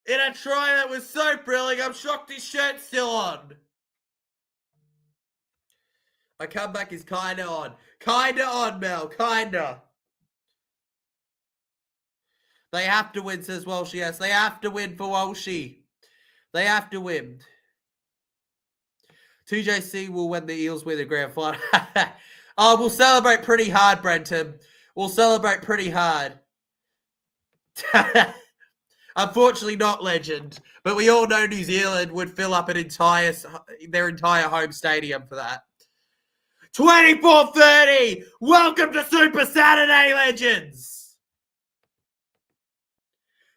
In a try that was so thrilling, I'm shocked his shirt's still on. A comeback is kinda on. Mel. Kinda. They have to win, says Walshy. Yes, they have to win for Walshy. They have to win. 2JC will win the Eels win the grand final. Oh, we'll celebrate pretty hard, Brenton. We'll celebrate pretty hard. Unfortunately not, legend. But we all know New Zealand would fill up their entire home stadium for that. 24:30. Welcome to Super Saturday, legends.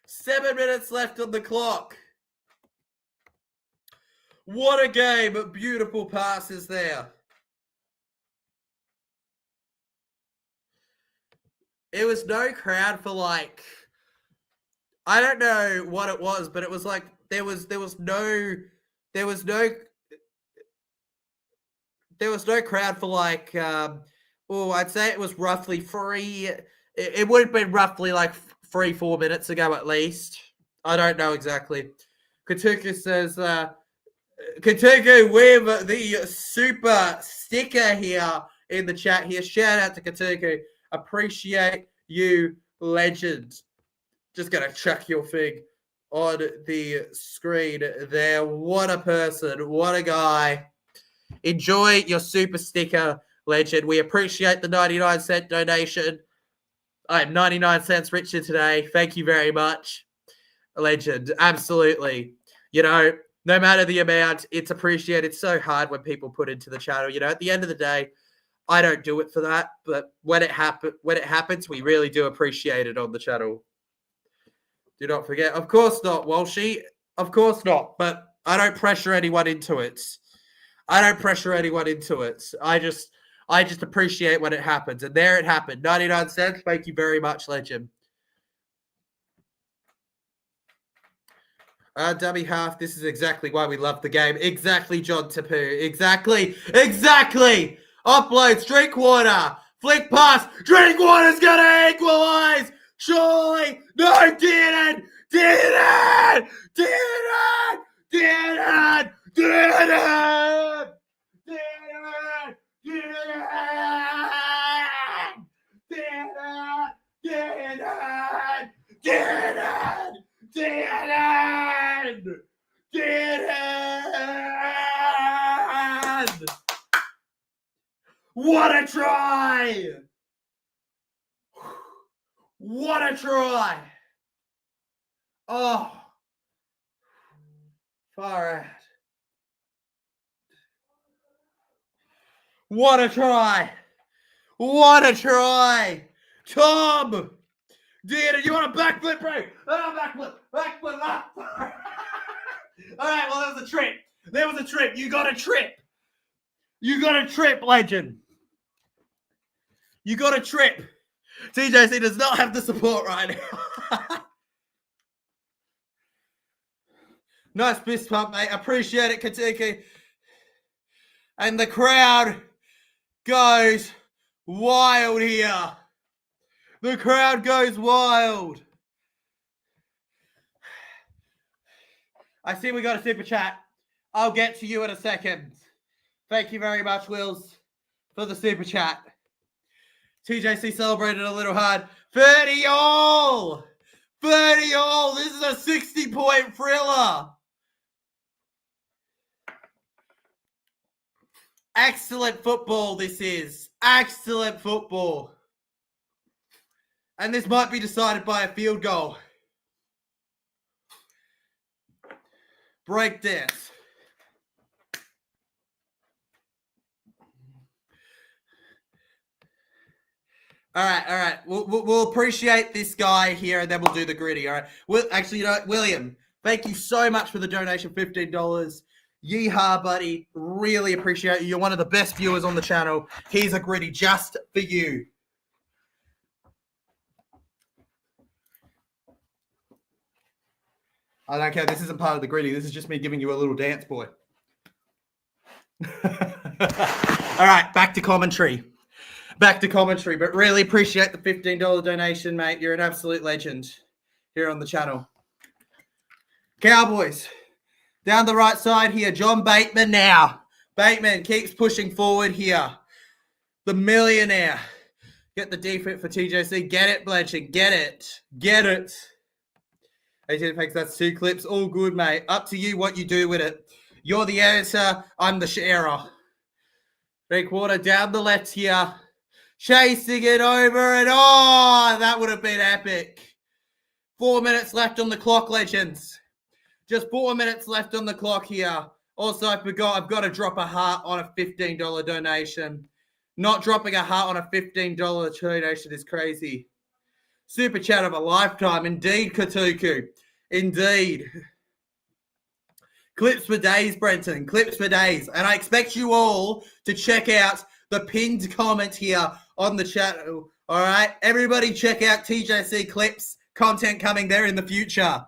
7 minutes left on the clock. What a game. Beautiful passes there. It was no crowd for like, I don't know what it was, but it was like there was no crowd for like I'd say it was roughly free. It would have been roughly like 3-4 minutes ago at least. I don't know exactly. Katuku says Katuku with the super sticker here in the chat here. Shout out to Katuku. Appreciate you, legend. Just going to chuck your thing on the screen there. What a person. What a guy. Enjoy your super sticker, legend. We appreciate the 99-cent donation. I am 99 cents richer today. Thank you very much, legend. Absolutely. You know, no matter the amount, it's appreciated. It's so hard when people put into the channel. You know, at the end of the day, I don't do it for that, but when it happens, we really do appreciate it on the channel. Do not forget. Of course not, Walshy. Of course not. But I don't pressure anyone into it. I just appreciate when it happens. And there it happened. 99 cents. Thank you very much, legend. Dummy half. This is exactly why we love the game. Exactly, John Tapu. Exactly. Upload, Drinkwater, flick pass, Drinkwater's gonna equalize! Surely! No, didn't! What a try! What a try! Oh, far out. What a try! What a try! Tom! Dude, you want a backflip, bro? Oh, backflip up! All right, well, there was a trip. You got a trip, legend. You got a trip. TJC does not have the support right now. Nice fist pump, mate. Appreciate it, Katiki. And the crowd goes wild here. The crowd goes wild. I see we got a super chat. I'll get to you in a second. Thank you very much, Wills, for the super chat. TJC celebrated a little hard. 30 all! 30 all! This is a 60-point thriller. Excellent football, this is. Excellent football. And this might be decided by a field goal. Breakdance. All right. We'll appreciate this guy here, and then we'll do the gritty. All right. Well, actually, you know, William, thank you so much for the donation, $15. Yeehaw, buddy. Really appreciate you. You're one of the best viewers on the channel. Here's a gritty just for you. I don't care. This isn't part of the gritty. This is just me giving you a little dance, boy. All right, back to commentary. But really appreciate the $15 donation, mate. You're an absolute legend here on the channel. Cowboys. Down the right side here, John Bateman now. Bateman keeps pushing forward here. The millionaire. Get the defense for TJC. Get it, Blanchard. Get it. Get it. 18 effects, that's 2 clips. All good, mate. Up to you what you do with it. You're the answer. I'm the sharer. 3/4 down the left here. Chasing it over and that would have been epic. 4 minutes left on the clock, legends. Just 4 minutes left on the clock here. Also, I forgot I've got to drop a heart on a $15 donation. Not dropping a heart on a $15 donation is crazy. Super chat of a lifetime. Indeed, Katuku. Indeed. Clips for days, Brenton. Clips for days. And I expect you all to check out the pinned comment here on the channel. All right? Everybody check out TJC clips. Content coming there in the future.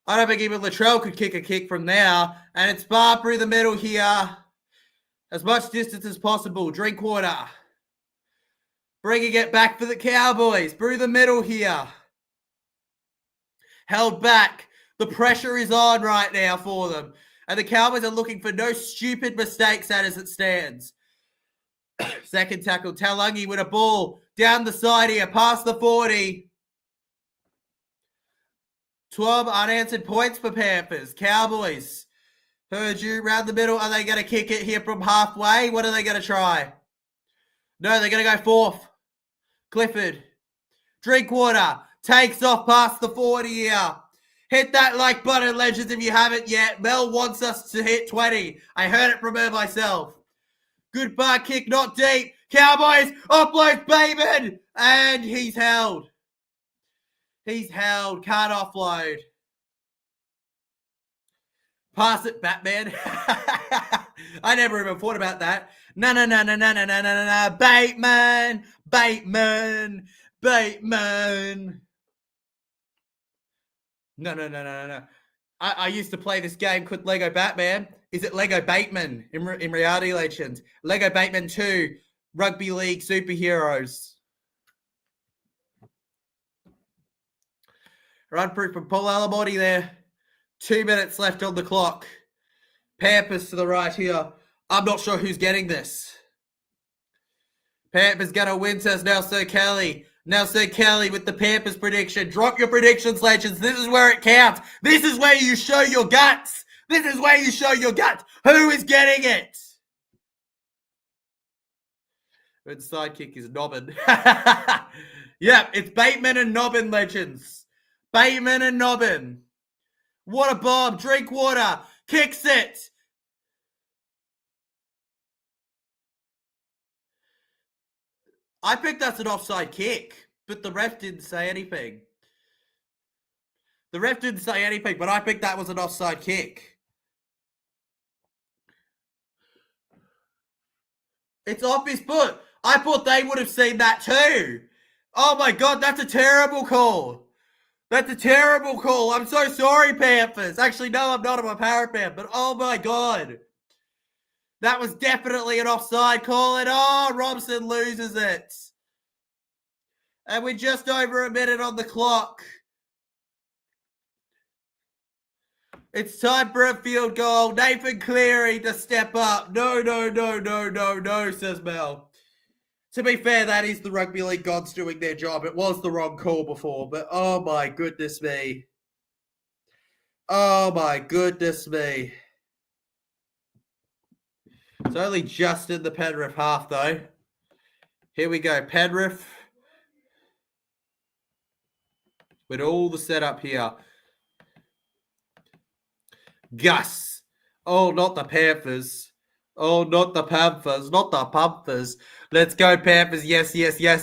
I don't think even Latrell could kick a kick from there. And it's far through the middle here. As much distance as possible. Drinkwater. Bringing it back for the Cowboys. Through the middle here. Held back. The pressure is on right now for them. And the Cowboys are looking for no stupid mistakes as it stands. Second tackle. Taulagi with a ball. Down the side here. Past the 40. 12 unanswered points for Panthers. Cowboys. Heard you round the middle. Are they going to kick it here from halfway? What are they going to try? No, they're going to go fourth. Clifford. Drinkwater. Takes off past the 40 here. Hit that like button, legends, if you haven't yet. Mel wants us to hit 20. I heard it from her myself. Good bar kick, not deep. Cowboys offload Bateman. And he's held. He's held. Can't offload. Pass it, Batman. I never even thought about that. No. Bateman. Bateman. Bateman. No. I used to play this game called Lego Batman. Is it Lego Bateman in Reality Legends? Lego Bateman 2, Rugby League Superheroes. Run through from Paul Alamorty there. 2 minutes left on the clock. Panthers to the right here. I'm not sure who's getting this. Panthers going to win, says Nelson Kelly. Nelson Kelly with the Panthers prediction. Drop your predictions, legends. This is where it counts. This is where you show your guts. This is where you show your guts. Who is getting it? Good sidekick is Nobbin. Yep, it's Bateman and Nobbin, legends. Bateman and Nobbin. What a bomb. Drinkwater. Kicks it. I think that's an offside kick, but the ref didn't say anything. The ref didn't say anything, but I think that was an offside kick. It's off his foot. I thought they would have seen that too. Oh my God, that's a terrible call. That's a terrible call. I'm so sorry, Panthers. Actually, no, I'm not. I'm a Para fan, but oh my God. That was definitely an offside call, and Robson loses it. And we're just over a minute on the clock. It's time for a field goal. Nathan Cleary to step up. No, says Mel. To be fair, that is the rugby league gods doing their job. It was the wrong call before, but oh my goodness me. Oh my goodness me. It's only just in the Penrith half, though. Here we go. Penrith. With all the setup here. Gus. Oh, not the Panthers. Oh, not the Panthers. Not the Panthers. Let's go, Panthers. Yes,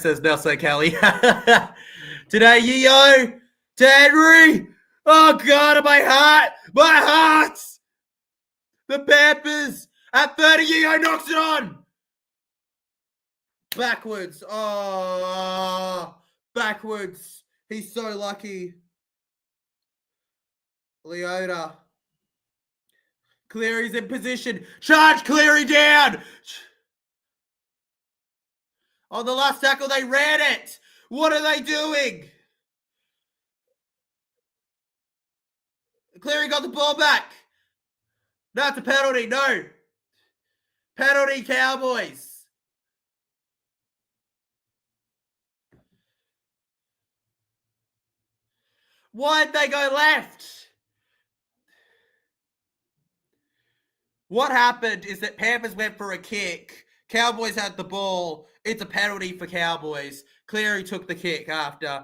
says Nelson Kelly. Today, Yeo. To Henry. Oh, God, my heart. My heart. The Panthers. At 30, Yeo knocks it on. Backwards. Oh, backwards. He's so lucky. Leota. Cleary's in position. Charge Cleary down. On the last tackle, they ran it. What are they doing? Cleary got the ball back. That's a penalty. No. Penalty, Cowboys. Why'd they go left? What happened is that Panthers went for a kick. Cowboys had the ball. It's a penalty for Cowboys. Cleary took the kick after.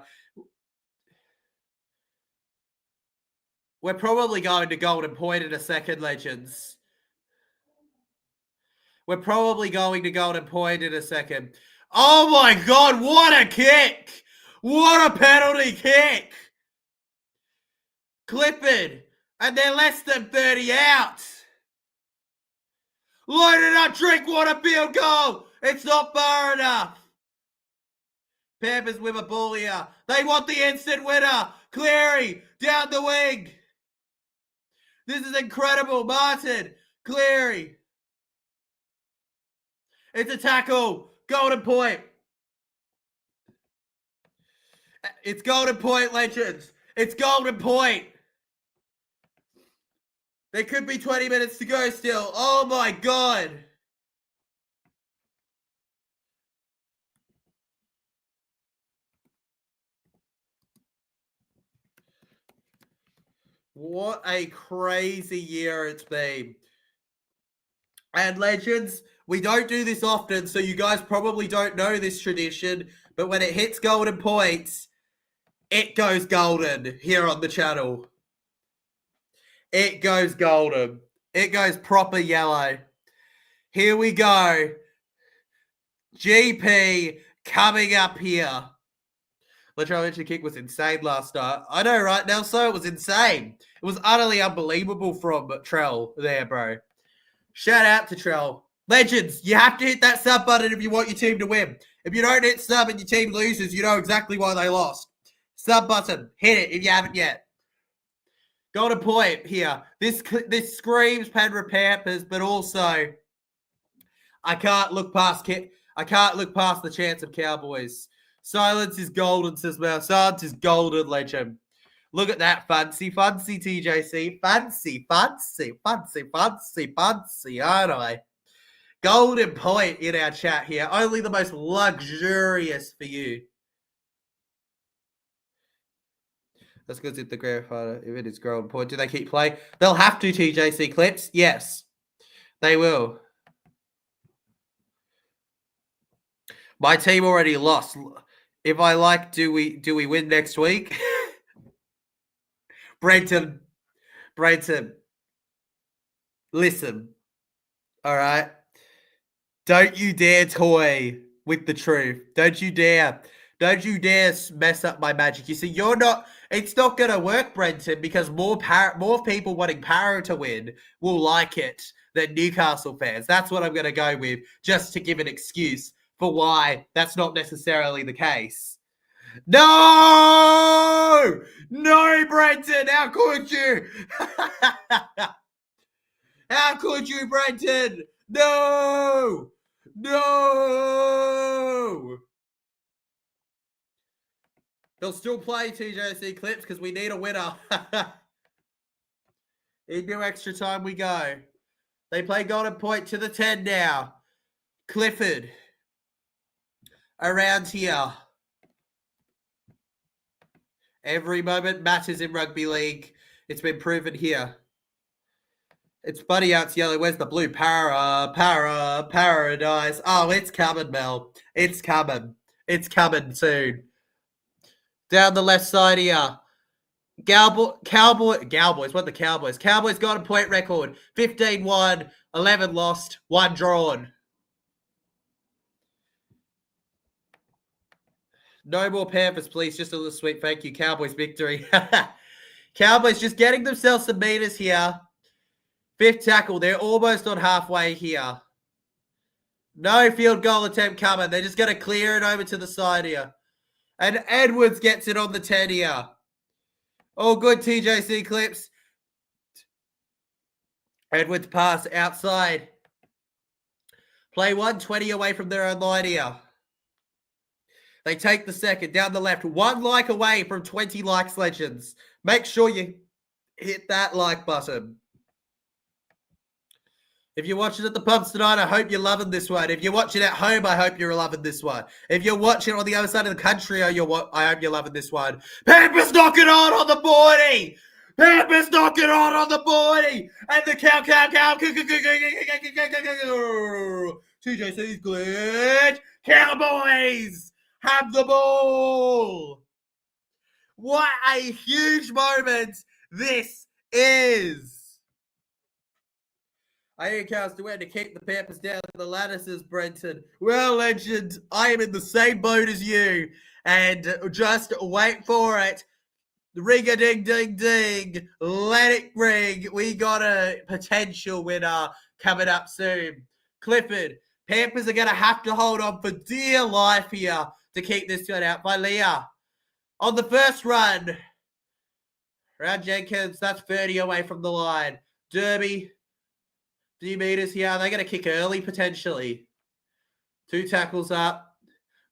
We're probably going to Golden Point in a second, legends. We're probably going to Golden Point in a second. Oh my God, what a kick! What a penalty kick! Clifford, and they're less than 30 out. Loaded up, drink, what a field goal! It's not far enough. Panthers with a ball here. They want the instant winner. Cleary, down the wing. This is incredible. Martin, Cleary. It's a tackle. Golden Point. It's Golden Point, legends. It's Golden Point. There could be 20 minutes to go still. Oh my God. What a crazy year it's been. And legends, we don't do this often, so you guys probably don't know this tradition, but when it hits Golden Points, it goes golden here on the channel. It goes golden. It goes proper yellow. Here we go. GP coming up here. Latrell kick was insane last night. I know, right, Nelson? It was insane. It was utterly unbelievable from Trell there, bro. Shout out to Trell. Legends, you have to hit that sub button if you want your team to win. If you don't hit sub and your team loses, you know exactly why they lost. Sub button. Hit it if you haven't yet. Golden Point here. This screams Penrith Panthers, but also I can't look past the chance of Cowboys. Silence is golden, says Mel. Silence is golden, legend. Look at that fancy TJC. Fancy, aren't I? Golden Point in our chat here. Only the most luxurious for you. That's good if the grand final, if it is Golden Point. Do they keep playing? They'll have to, TJC clips. Yes, they will. My team already lost. If I like, do we win next week? Brenton, listen. All right. Don't you dare toy with the truth. Don't you dare mess up my magic. You see, it's not going to work, Brenton, because more people wanting Para to win will like it than Newcastle fans. That's what I'm going to go with, just to give an excuse for why that's not necessarily the case. No, Brenton, how could you? How could you, Brenton? No. They'll still play TJC clips because we need a winner. Into extra time we go. They play Golden Point to the 10 now. Clifford. Around here. Every moment matters in rugby league. It's been proven here. It's Buddy out's yellow. Where's the blue? Paradise. Oh, it's coming, Mel. It's coming. It's coming soon. Down the left side here. Cowboys. What the Cowboys? Cowboys got a point record. 15-1, 11 lost, 1 drawn. No more Panthers, please. Just a little sweet thank you. Cowboys victory. Cowboys just getting themselves some meters here. 5th tackle. They're almost on halfway here. No field goal attempt coming. They're just going to clear it over to the side here. And Edwards gets it on the 10 here. All good, TJC clips. Edwards pass outside. Play 120 away from their own line here. They take the second down the left. 1 like away from 20 likes, legends. Make sure you hit that like button. If you're watching at the pubs tonight, I hope you're loving this one. If you're watching at home, I hope you're loving this one. If you're watching on the other side of the country, I hope you're loving this one. Panthers knocking on the boardie. Panthers knocking on the boardie. And the cow. TJC's glitch. Cowboys have the ball. What a huge moment this is. I hear Cows to win to kick the Panthers down the ladder, says Brenton. Well, legend, I am in the same boat as you. And just wait for it. Ring-a-ding-ding-ding. Let it ring. We got a potential winner coming up soon. Clifford, Panthers are going to have to hold on for dear life here to keep this one out by Leah. On the first run, around Jenkins, that's 30 away from the line. Derby, few meters here. They're going to kick early, potentially. 2 tackles up.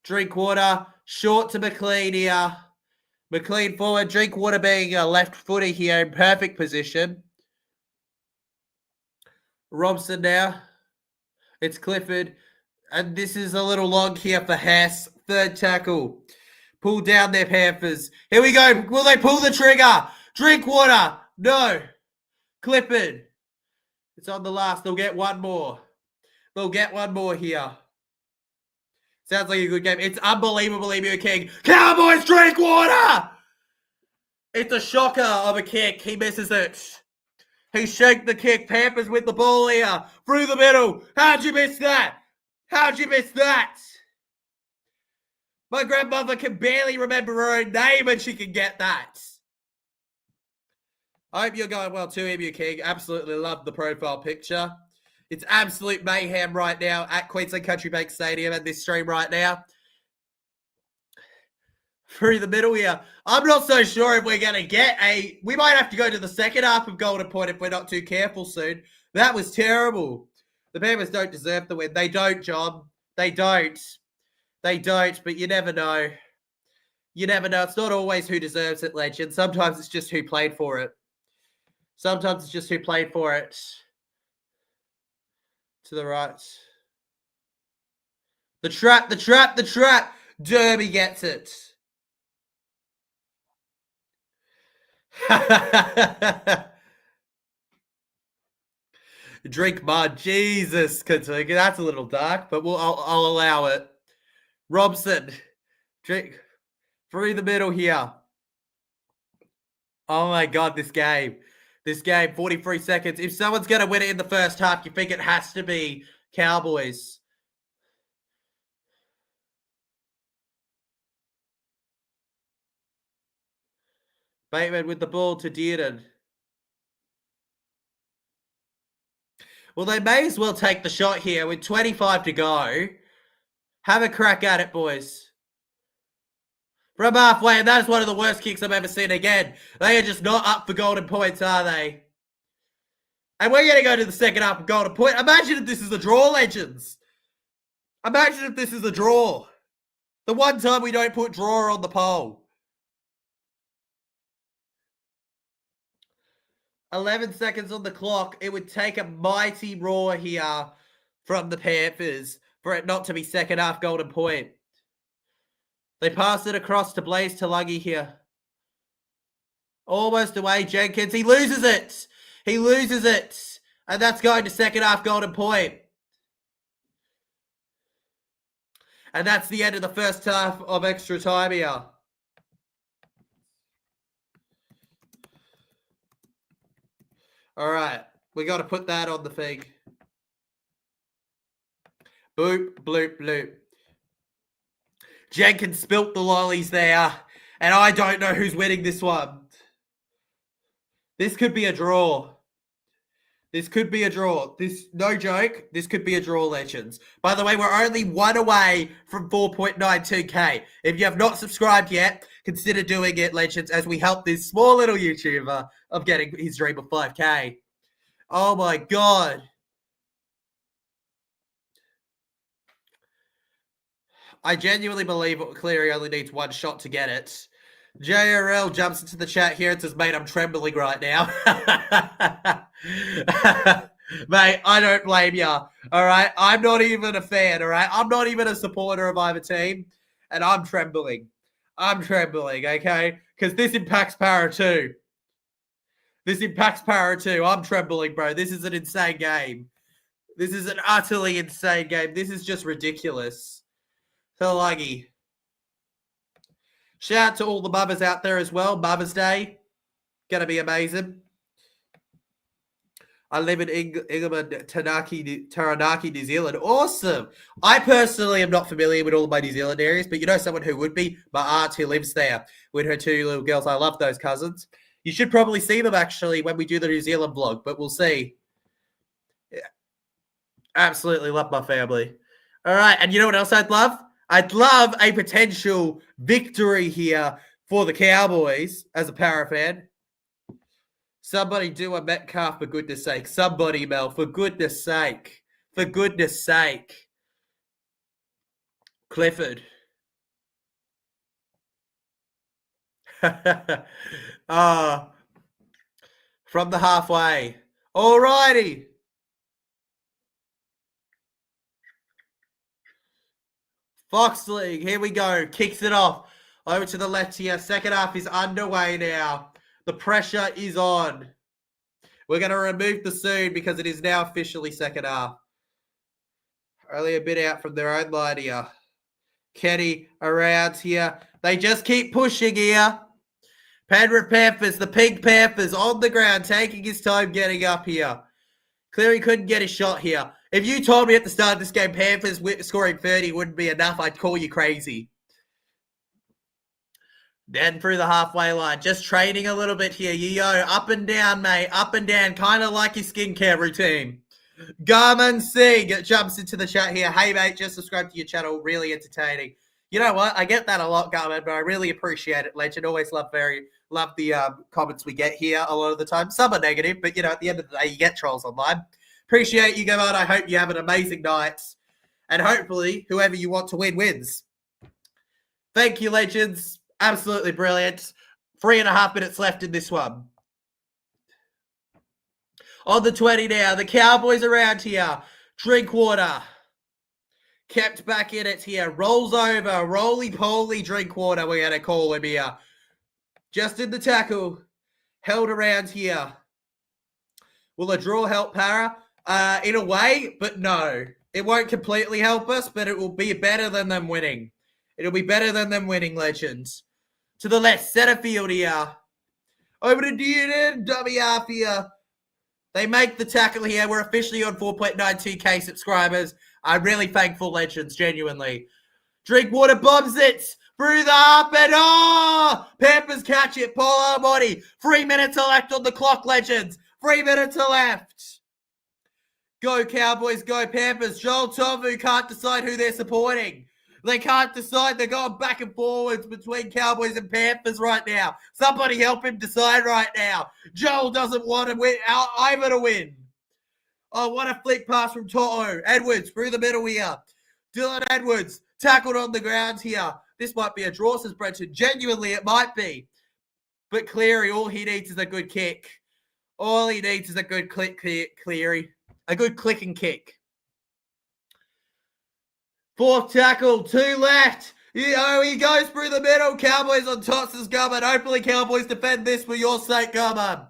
Drinkwater, short to McLean here. McLean forward, Drinkwater being a left footer here in perfect position. Robson now. It's Clifford. And this is a little long here for Hess. Third tackle. Pull down their Panthers. Here we go. Will they pull the trigger? Drinkwater. No. Clifford. It's on the last. They'll get one more. They'll get one more here. Sounds like a good game. It's unbelievable, Emu King. Cowboys, Drinkwater! It's a shocker of a kick. He misses it. He shaked the kick. Panthers with the ball here. Through the middle. How'd you miss that? How'd you miss that? My grandmother can barely remember her own name and she can get that. I hope you're going well too, Emu King. Absolutely love the profile picture. It's absolute mayhem right now at Queensland Country Bank Stadium at this stream right now. Through the middle here. I'm not so sure if we're going to get a... We might have to go to the second half of Golden Point if we're not too careful soon. That was terrible. The Panthers don't deserve the win. They don't, John. They don't. They don't, but you never know. You never know. It's not always who deserves it, legend. Sometimes it's just who played for it. Sometimes it's just who played for it. To the right. The trap, the trap, the trap. Derby gets it. Drink mud. Jesus, Katuka. That's a little dark, but I'll allow it. Robson. Drink through the middle here. Oh my God, this game. This game, 43 seconds. If someone's going to win it in the first half, you think it has to be Cowboys. Bateman with the ball to Dearden. Well, they may as well take the shot here with 25 to go. Have a crack at it, boys. From halfway, and that is one of the worst kicks I've ever seen again. They are just not up for golden points, are they? And we're going to go to the second half of golden point. Imagine if this is a draw, legends. Imagine if this is a draw. The one time we don't put draw on the poll. 11 seconds on the clock. It would take a mighty roar here from the Panthers for it not to be second half golden point. They pass it across to Blaze Tulagi here. Almost away, Jenkins. He loses it. He loses it. And that's going to second half golden point. And that's the end of the first half of extra time here. All right. We got to put that on the thing. Boop, bloop, bloop. Jenkins spilt the lollies there. And I don't know who's winning this one. This could be a draw. This could be a draw. No joke, this could be a draw, legends. By the way, we're only one away from 4.92k. If you have not subscribed yet, consider doing it, legends, as we help this small little YouTuber of getting his dream of 5k. Oh my God. I genuinely believe Cleary only needs one shot to get it. JRL jumps into the chat here and says, mate, I'm trembling right now. Mate, I don't blame you. All right. I'm not even a fan. All right. I'm not even a supporter of either team. And I'm trembling. I'm trembling, okay? Because this impacts Para too. This impacts Para too. I'm trembling, bro. This is an insane game. This is an utterly insane game. This is just ridiculous. So laggy. Shout out to all the mothers out there as well. Mother's Day. Gonna be amazing. I live in Inglewood, Taranaki, New Zealand. Awesome. I personally am not familiar with all of my New Zealand areas, but you know someone who would be? My aunt who lives there with her two little girls. I love those cousins. You should probably see them, actually, when we do the New Zealand vlog, but we'll see. Yeah. Absolutely love my family. All right, and you know what else I'd love? I'd love a potential victory here for the Cowboys as a Para fan. Somebody do a Metcalf, for goodness sake. Somebody, Mel, for goodness sake. For goodness sake. Clifford. From the halfway. All righty. Fox League, here we go. Kicks it off. Over to the left here. Second half is underway now. The pressure is on. We're going to remove the soon because it is now officially second half. Only a bit out from their own line here. Kenny around here. They just keep pushing here. Penrith Panthers, the Pink Panthers on the ground, taking his time getting up here. Cleary couldn't get a shot here. If you told me at the start of this game Panthers scoring 30 wouldn't be enough, I'd call you crazy. Then through the halfway line, just training a little bit here. Yo, up and down, mate. Up and down, kind of like your skincare routine. Garmin Singh jumps into the chat here. Hey, mate, just subscribe to your channel. Really entertaining. You know what? I get that a lot, Garmin, but I really appreciate it, legend. Always love the comments we get here a lot of the time. Some are negative, but, you know, at the end of the day, you get trolls online. Appreciate you, Garmin. I hope you have an amazing night. And hopefully, whoever you want to win wins. Thank you, legends. Absolutely brilliant. 3.5 minutes left in this one. On the 20 now, the Cowboys around here. Drinkwater. Kept back in it here. Rolls over. Roly-poly Drinkwater, we're going to call him here. Just in the tackle. Held around here. Will a draw help Para? In a way, but no. It won't completely help us, but it will be better than them winning. It'll be better than them winning, legends. To the left, center field here. Over to DNN, WR here. They make the tackle here. We're officially on 4.92k subscribers. I'm really thankful, legends, genuinely. Drinkwater bombs it through the up and Panthers catch it. Paul Armoni. 3 minutes left on the clock, legends. 3 minutes left. Go Cowboys, go Panthers. Joel Tovu can't decide who they're supporting. They can't decide. They're going back and forwards between Cowboys and Panthers right now. Somebody help him decide right now. Joel doesn't want to win. Either to win. Oh, what a flick pass from Toto. Edwards through the middle here. Dylan Edwards tackled on the ground here. This might be a draw, says Brenton. Genuinely, it might be. But Cleary, all he needs is a good kick. All he needs is a good click, Cleary. A good click and kick. Fourth tackle, 2 left. Oh, he goes through the middle. Cowboys on top, says Gumman. Hopefully Cowboys defend this for your sake, Gumman.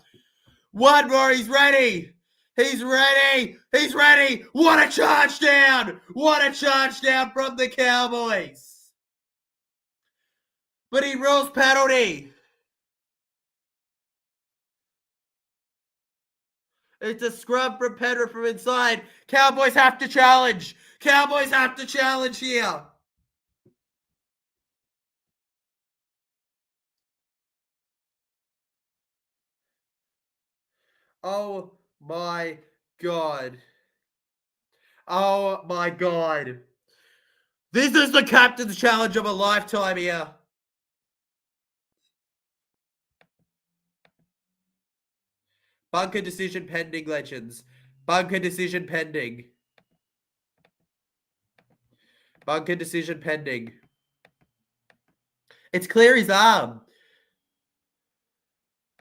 One more, he's ready. He's ready. He's ready. What a charge down. What a charge down from the Cowboys. But he rules penalty. It's a scrub from Penrith from inside. Cowboys have to challenge. Cowboys have to challenge here. Oh my God. Oh my God. This is the captain's challenge of a lifetime here. Bunker decision pending, legends. Bunker decision pending. Bunker decision pending. It's Cleary's arm.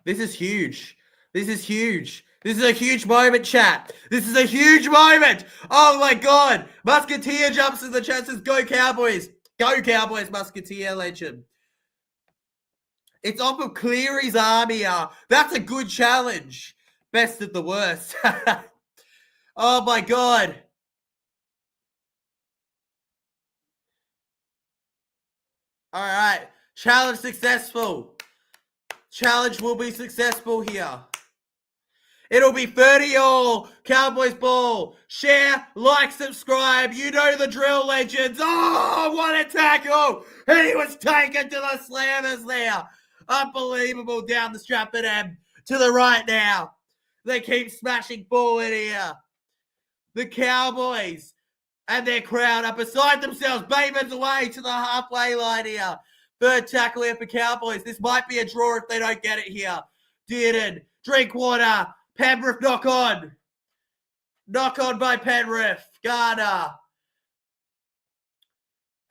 This is huge. This is huge. This is a huge moment, chat. This is a huge moment. Oh, my God. Musketeer jumps in the chat, says, go Cowboys. Go Cowboys, Musketeer legend. It's off of Cleary's army. That's a good challenge. Best of the worst. Oh, my God. All right. Challenge successful. Challenge will be successful here. It'll be 30-all. Cowboys ball. Share, like, subscribe. You know the drill, legends. Oh, what a tackle. He was taken to the slammers there. Unbelievable down the strap at him. To the right now. They keep smashing forward here. The Cowboys and their crowd are beside themselves. Bateman's away to the halfway line here. Third tackle here for Cowboys. This might be a draw if they don't get it here. Dearden, Drinkwater, Penrith knock on. Knock on by Penrith. Garner.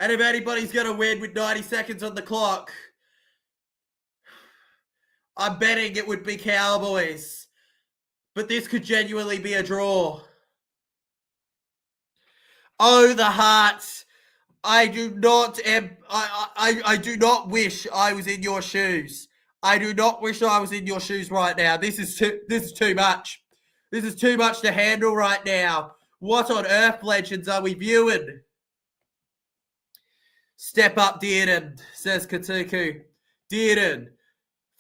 And if anybody's going to win with 90 seconds on the clock, I'm betting it would be Cowboys. But this could genuinely be a draw. Oh, the hearts. I do not wish I was in your shoes. I do not wish I was in your shoes right now. This is too much. This is too much to handle right now. What on earth, legends, are we viewing? Step up, Dearden, says Katuku. Dearden,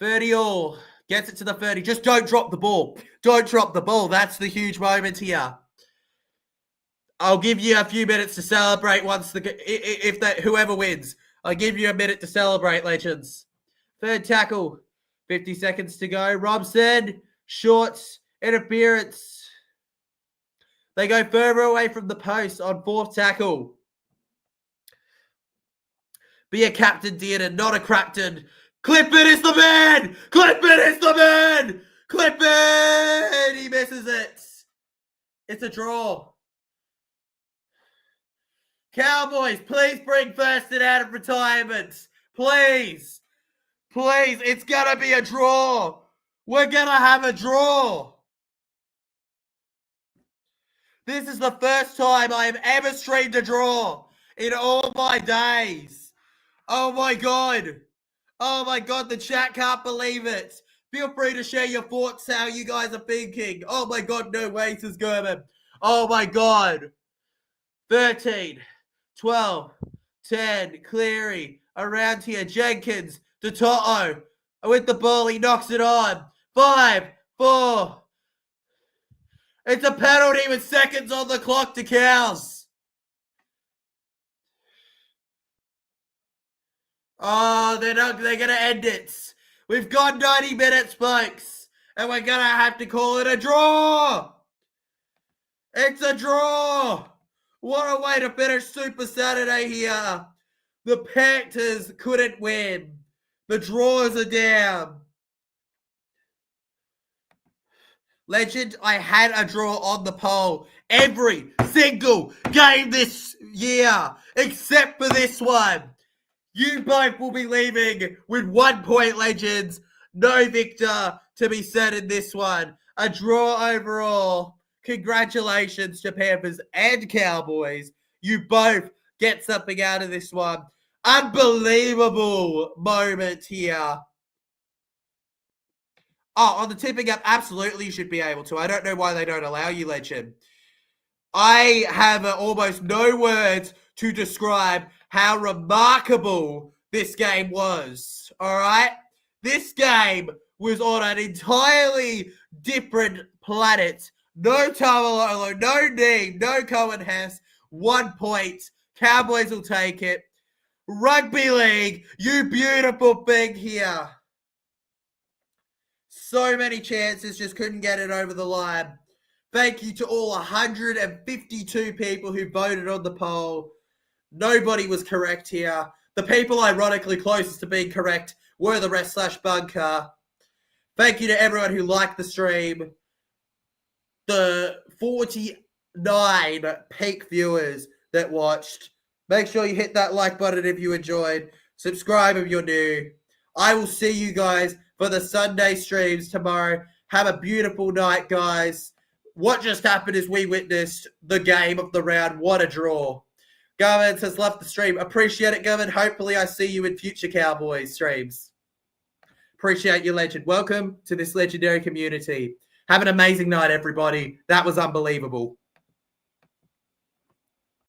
30-all. Gets it to the 30. Just don't drop the ball. Don't drop the ball. That's the huge moment here. I'll give you a few minutes to celebrate once whoever wins. I'll give you a minute to celebrate, legends. Third tackle, 50 seconds to go. Robson, shorts, interference. They go further away from the post on fourth tackle. Be a captain, Dearden, not a crapton. Clifford is the man! Clifford is the man! Clifford! He misses it. It's a draw. Cowboys, please bring Thurston out of retirement. Please. Please, it's going to be a draw. We're going to have a draw. This is the first time I have ever streamed a draw in all my days. Oh, my God. Oh, my God, the chat can't believe it. Feel free to share your thoughts, how you guys are thinking. Oh, my God, no way, says German. Oh, my God. 13. 12, 10, Cleary, around here, Jenkins, Toto, with the ball, he knocks it on. 5, 4. It's a penalty with seconds on the clock to Cows. Oh, they're going to end it. We've got 90 minutes, folks, and we're going to have to call it a draw. It's a draw. What a way to finish Super Saturday here. The Panthers couldn't win. The draws are down. Legend, I had a draw on the poll every single game this year, except for this one. You both will be leaving with 1 point, legends. No victor to be said in this one. A draw overall. Congratulations to Panthers and Cowboys. You both get something out of this one. Unbelievable moment here. Oh, on the tipping up, absolutely you should be able to. I don't know why they don't allow you, legend. I have almost no words to describe how remarkable this game was. All right? This game was on an entirely different planet. No Tamalolo, no Neem, no Cohen Hess. 1 point. Cowboys will take it. Rugby League, you beautiful thing here. So many chances, just couldn't get it over the line. Thank you to all 152 people who voted on the poll. Nobody was correct here. The people ironically closest to being correct were the Rest/Bunker. Thank you to everyone who liked the stream. The 49 peak viewers that watched. Make sure you hit that like button if you enjoyed. Subscribe if you're new. I will see you guys for the Sunday streams tomorrow. Have a beautiful night, guys. What just happened is we witnessed the game of the round. What a draw. Govern says, love the stream. Appreciate it, Govern. Hopefully I see you in future Cowboys streams. Appreciate you, legend. Welcome to this legendary community. Have an amazing night, everybody. That was unbelievable.